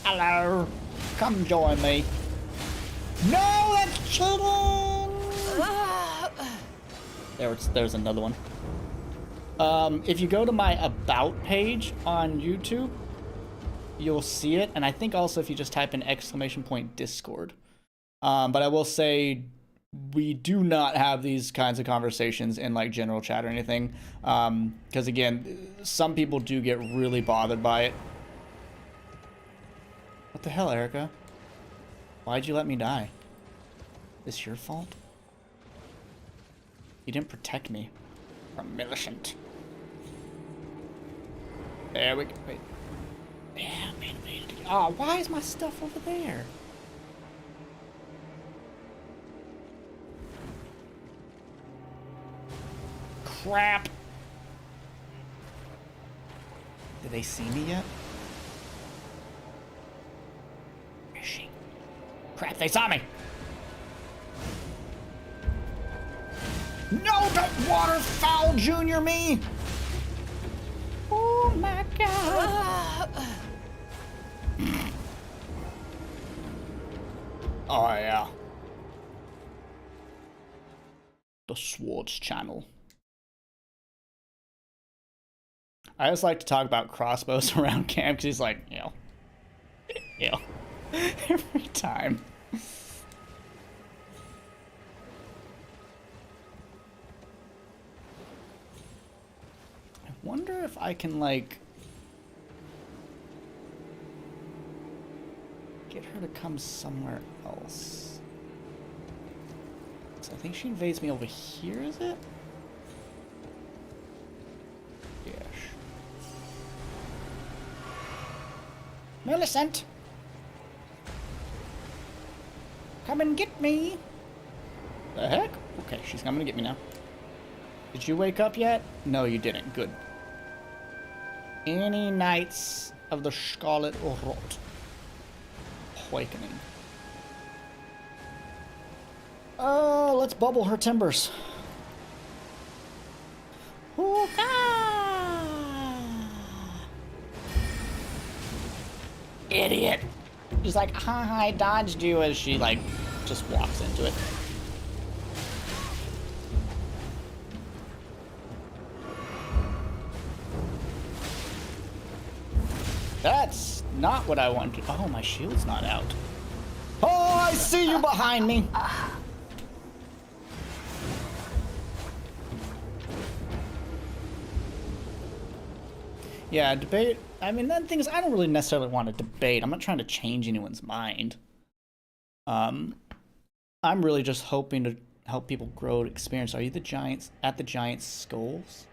Speaker 1: Hello. Come join me. No, that's cheating. There's another one. If you go to my About page on YouTube, you'll see it. And I think also if you just type in !Discord. But I will say we do not have these kinds of conversations in like general chat or anything. Because again, some people do get really bothered by it. What the hell, Erica? Why'd you let me die? Is this your fault? You didn't protect me from Millicent. There we go. Wait. Yeah, man. Oh, why is my stuff over there? Crap. Did they see me yet? Where is she? Crap, they saw me. No, don't waterfowl junior me. Oh my god. Oh yeah. The Swords channel. I just like to talk about crossbows around camp because he's like, every time. I wonder if I can, like, get her to come somewhere else. So I think she invades me over here, is it? Yes. Millicent! Come and get me! The heck? Okay, she's coming to get me now. Did you wake up yet? No, you didn't. Good. Any Knights of the Scarlet Rot. Awakening. Oh, let's bubble her timbers. Idiot. She's like, haha, I dodged you as she, like, just walks into it. That's not what I wanted. Oh, my shield's not out. Oh, I see you behind me. Yeah, debate. I mean, that thing is, I don't really necessarily want to debate. I'm not trying to change anyone's mind. I'm really just hoping to help people grow experience. Are you the giants at the giant skulls?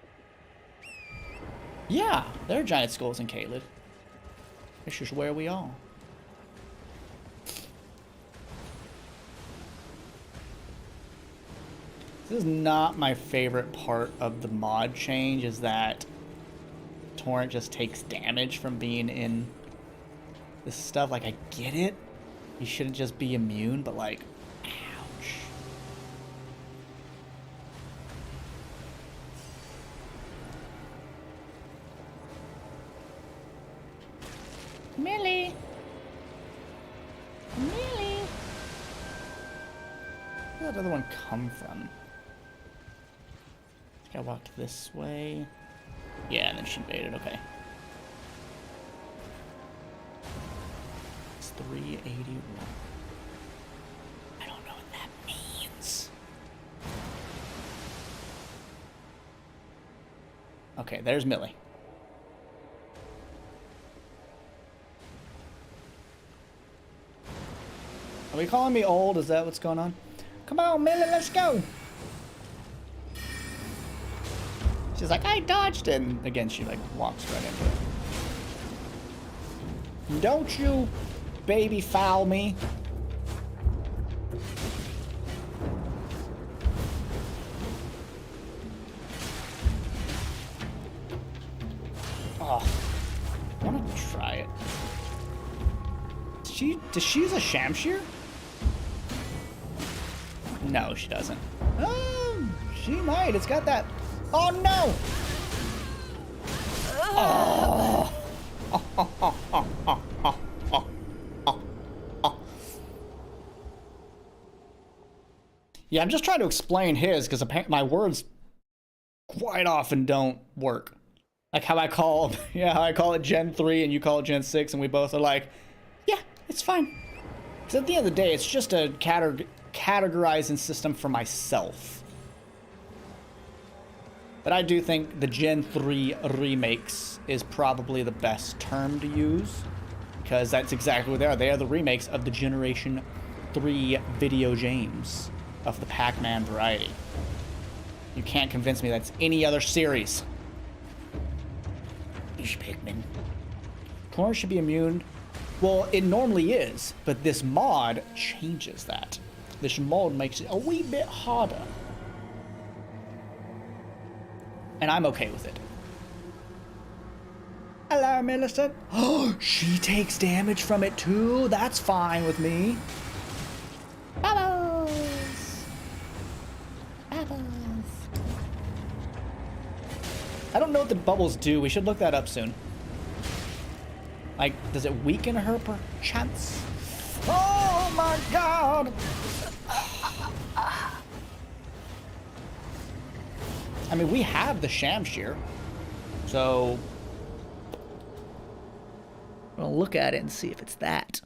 Speaker 1: Yeah, there are giant skulls in Caelid. This is where we are. This is not my favorite part of the mod change, is that Torrent just takes damage from being in this stuff. Like, I get it. You shouldn't just be immune, but like, ouch. Millie! Millie! Where did that other one come from? I think I walked this way. Yeah, and then she invaded, okay. It's 381. I don't know what that means. Okay, there's Millie. Are we calling me old? Is that what's going on? Come on, Millie, let's go! She's like, I dodged it. And again, she like walks right into it. Don't you baby foul me. Oh, I want to try it. Does she use a Shamshir? No, she doesn't. Oh, she might. It's got that. Oh no! Oh. Yeah, I'm just trying to explain his because apparently my words quite often don't work. Like how I call, yeah, how I call it Gen 3 and you call it Gen 6, and we both are like, yeah, it's fine. Because at the end of the day, it's just a categorizing system for myself. But I do think the Gen 3 remakes is probably the best term to use, because that's exactly what they are. They are the remakes of the Generation 3 video games of the Pac-Man variety. You can't convince me that's any other series.
Speaker 10: Pikmin.
Speaker 1: Corn should be immune. Well, it normally is, but this mod changes that. This mod makes it a wee bit harder. And I'm okay with it. Hello, Millicent. Oh, she takes damage from it too? That's fine with me.
Speaker 10: Bubbles! Bubbles.
Speaker 1: I don't know what the bubbles do. We should look that up soon. Like, does it weaken her perchance? Oh my god! I mean, we have the Shamshir, so we'll look at it and see if it's that.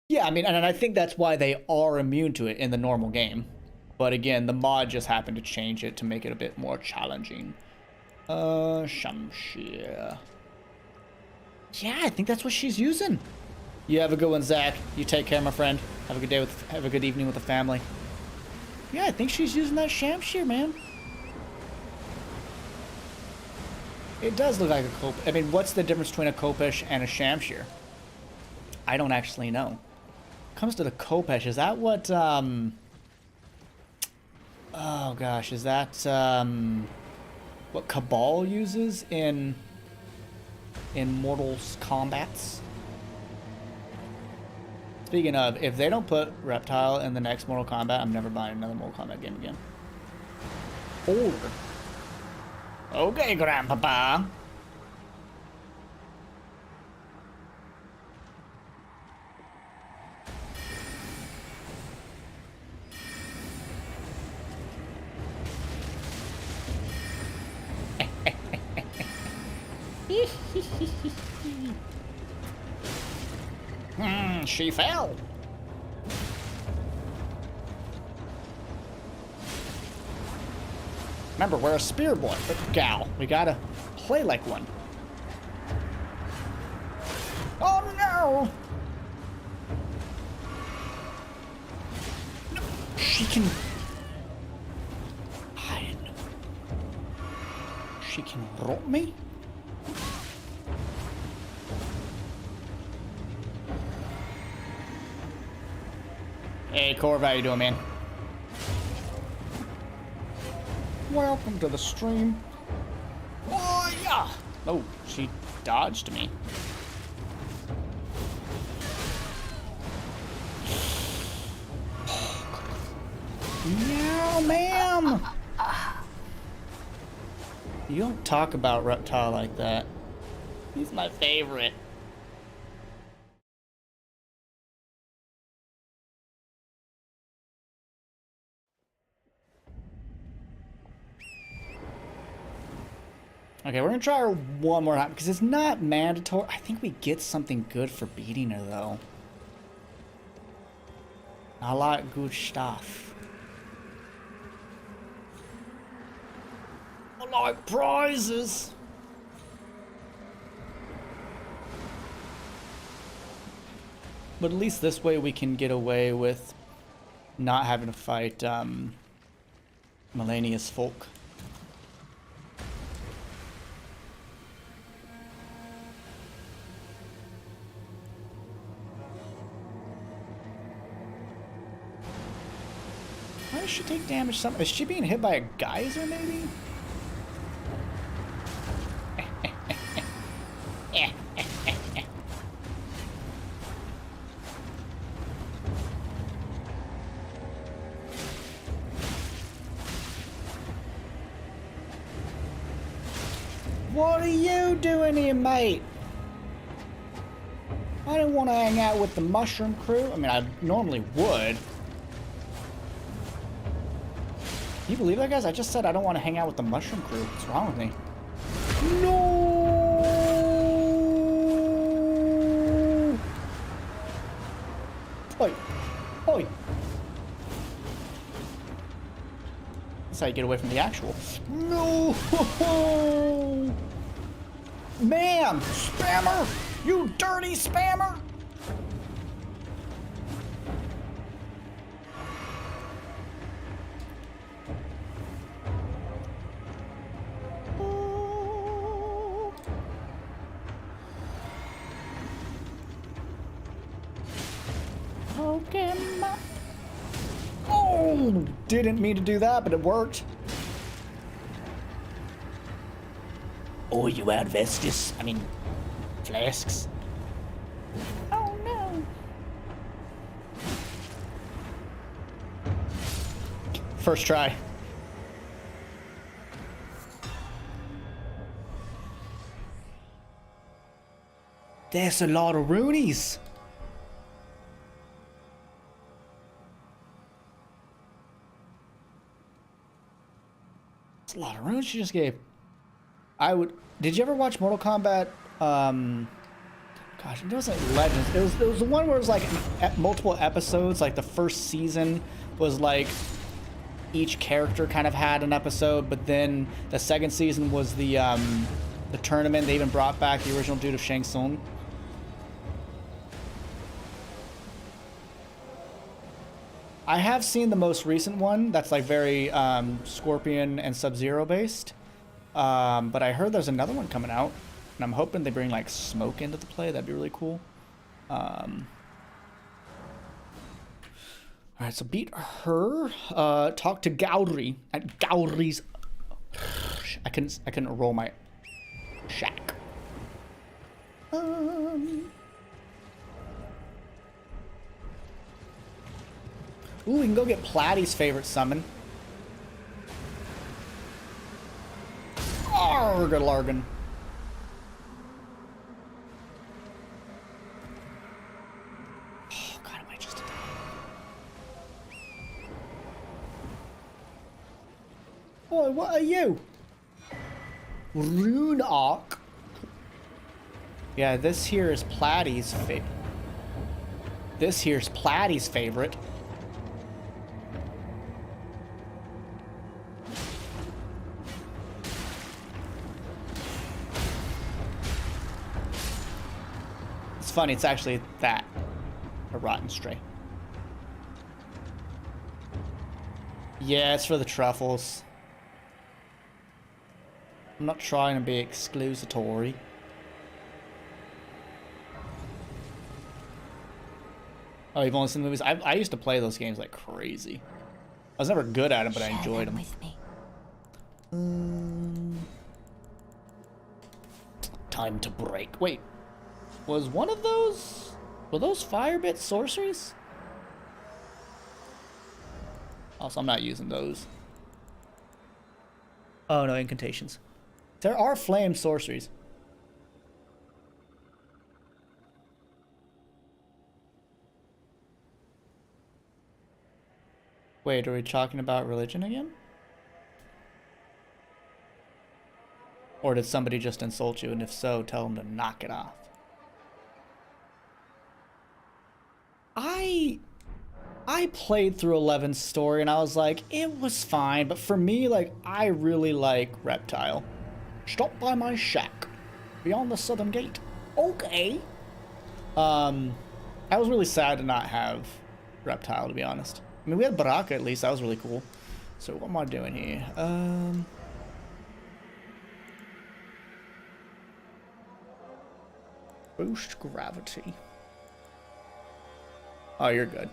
Speaker 1: Yeah, I mean, and I think that's why they are immune to it in the normal game. But again, the mod just happened to change it to make it a bit more challenging. Shamshir. Yeah, I think that's what she's using. You have a good one, Zach. You take care, my friend. Have a good day have a good evening with the family. Yeah, I think she's using that Shamshir, man. It does look like a Cope. I mean, what's the difference between a Kopesh and a Shamshir? I don't actually know. When it comes to the Kopesh, is that what, oh gosh, is that, what Cabal uses in Mortal's combats? Speaking of, if they don't put Reptile in the next Mortal Kombat, I'm never buying another Mortal Kombat game again. Or, okay, Grandpapa. She fell. Remember, we're a spear boy, but gal. We gotta play like one. Oh no! No, she can hide. She can rope me? Hey, Corv, how you doing, man? Welcome to the stream. Oh, yeah! Oh, she dodged me. No, ma'am! You don't talk about Reptile like that. He's my favorite. Okay, we're gonna try her one more time because it's not mandatory. I think we get something good for beating her though. A lot of good stuff. I like prizes. But at least this way we can get away with not having to fight Melania's folk. Why does she take damage? Is she being hit by a geyser, maybe? What are you doing here, mate? I didn't want to hang out with the mushroom crew. I mean, I normally would. you believe that, guys? I just said I don't want to hang out with the mushroom crew. What's wrong with me? No! Oi! Oi! That's how you get away from the actual. No! Ma'am! Spammer! You dirty spammer! Pokemon. Oh! Didn't mean to do that, but it worked.
Speaker 10: Oh, you out of Estus? I mean, flasks.
Speaker 1: Oh no. First try. There's a lot of Roonies. That's a lot of runes she just gave. Did you ever watch Mortal Kombat? Gosh, it wasn't Legends. It was the one where it was like multiple episodes. Like the first season was like each character kind of had an episode, but then the second season was the tournament. They even brought back the original dude of Shang Tsung. I have seen the most recent one. That's like very Scorpion and Sub-Zero based. But I heard there's another one coming out, and I'm hoping they bring like Smoke into the play. That'd be really cool. All right, so beat her. Talk to Gowry at Gowry's. I couldn't roll my shack. Ooh, we can go get Platy's favorite summon. Argalargan. Oh god, am I just a Boy, what are you? Rune Arc. Yeah, this here is Platy's favorite. This here's Platy's favorite. It's funny, it's actually that. A rotten stray. Yeah, it's for the truffles. I'm not trying to be exclusatory. Oh, you've only seen the movies? I used to play those games like crazy. I was never good at them, but I enjoyed them.
Speaker 2: With me.
Speaker 10: Time to break.
Speaker 1: Wait, was one of those... Were those Firebit sorceries? Also, I'm not using those. Oh, no, incantations. There are flame sorceries. Wait, are we talking about religion again? Or did somebody just insult you, and if so, tell them to knock it off? I played through 11's story, and I was like, it was fine, but for me, like, I really like Reptile. Stop by my shack. Beyond the southern gate. Okay. I was really sad to not have Reptile, to be honest. I mean, we had Baraka at least. That was really cool. So what am I doing here? Boost gravity. Oh, you're good.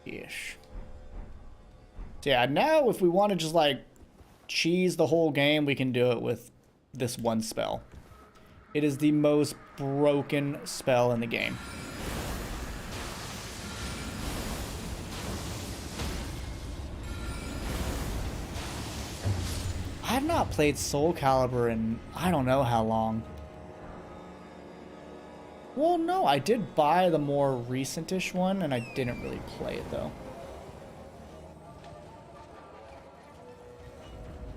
Speaker 1: Ish. So yeah, now if we want to just like cheese the whole game, we can do it with this one spell. It is the most broken spell in the game. I have not played Soul Calibur in I don't know how long. Well, no, I did buy the more recent-ish one, and I didn't really play it, though.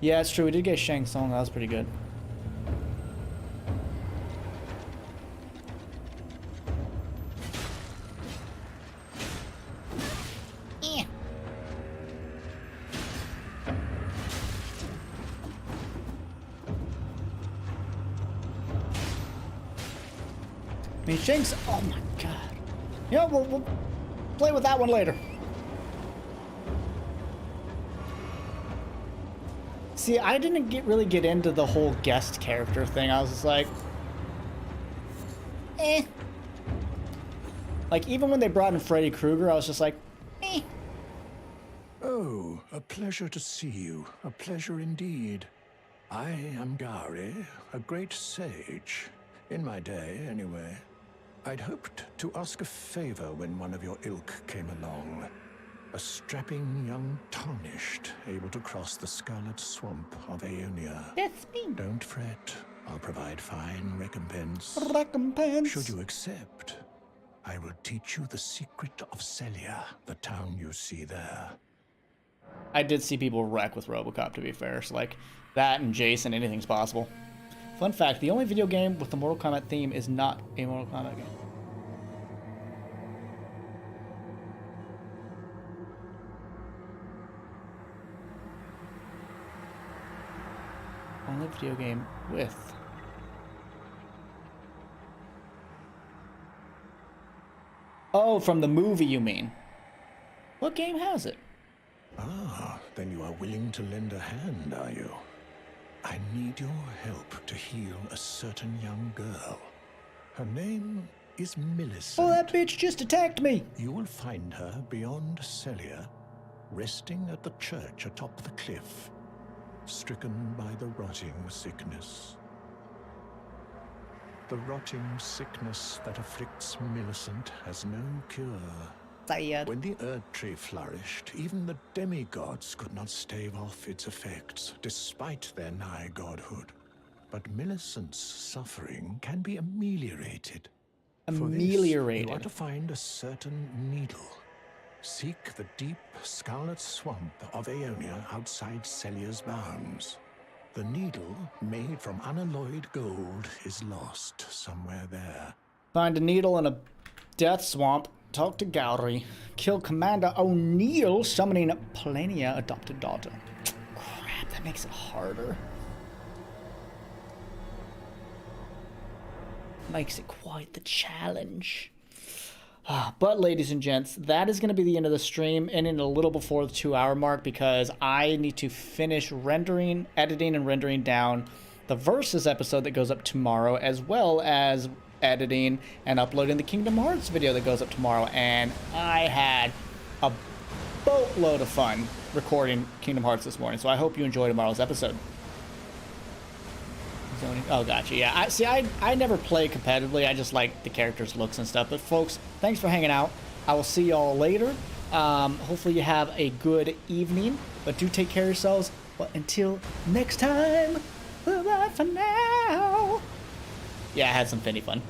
Speaker 1: Yeah, it's true. We did get Shang Tsung. That was pretty good. I mean, Shang Tsung. Oh my god. Yeah, we'll play with that one later. See, I didn't really get into the whole guest character thing. I was just like, eh. Like, even when they brought in Freddy Krueger, I was just like, eh.
Speaker 9: Oh, a pleasure to see you. A pleasure indeed. I am Gary, a great sage. In my day, anyway. I'd hoped to ask a favor when one of your ilk came along. A strapping young tarnished, able to cross the scarlet swamp of Aeonia.
Speaker 1: That's me.
Speaker 9: Don't fret. I'll provide fine recompense.
Speaker 1: Recompense.
Speaker 9: Should you accept, I will teach you the secret of Celia, the town you see there.
Speaker 1: I did see people wreck with RoboCop, to be fair. So, like, that and Jason, anything's possible. Fun fact, the only video game with the Mortal Kombat theme is not a Mortal Kombat game. Only video game with. Oh, from the movie, you mean? What game has it?
Speaker 9: Ah, then you are willing to lend a hand, are you? I need your help to heal a certain young girl. Her name is Millicent.
Speaker 1: Oh, that bitch just attacked me!
Speaker 9: You will find her beyond Celia, resting at the church atop the cliff, stricken by the rotting sickness. The rotting sickness that afflicts Millicent has no cure.
Speaker 1: Sad.
Speaker 9: When the Earth Tree flourished, even the demigods could not stave off its effects, despite their nigh godhood. But Millicent's suffering can be ameliorated.
Speaker 1: Ameliorated.
Speaker 9: For this, you are to find a certain needle. Seek the deep scarlet swamp of Aeonia outside Celia's bounds. The needle, made from unalloyed gold, is lost somewhere there.
Speaker 1: Find a needle in a death swamp. Talk to Gowry. Kill Commander O'Neill, summoning Plania adopted daughter. Crap, that makes it harder. Makes it quite the challenge. But ladies and gents, that is going to be the end of the stream, ending a little before the 2-hour mark because I need to finish editing and rendering down the Versus episode that goes up tomorrow, as well as editing and uploading the Kingdom Hearts video that goes up tomorrow. And I had a boatload of fun recording Kingdom Hearts this morning, so I hope you enjoy tomorrow's episode. Zoning. Oh, gotcha. Yeah, I never play competitively. I just like the characters' looks and stuff. But folks, thanks for hanging out. I will see y'all later. Hopefully you have a good evening, but do take care of yourselves. But until next time, bye-bye for now. Yeah, I had some Finny fun.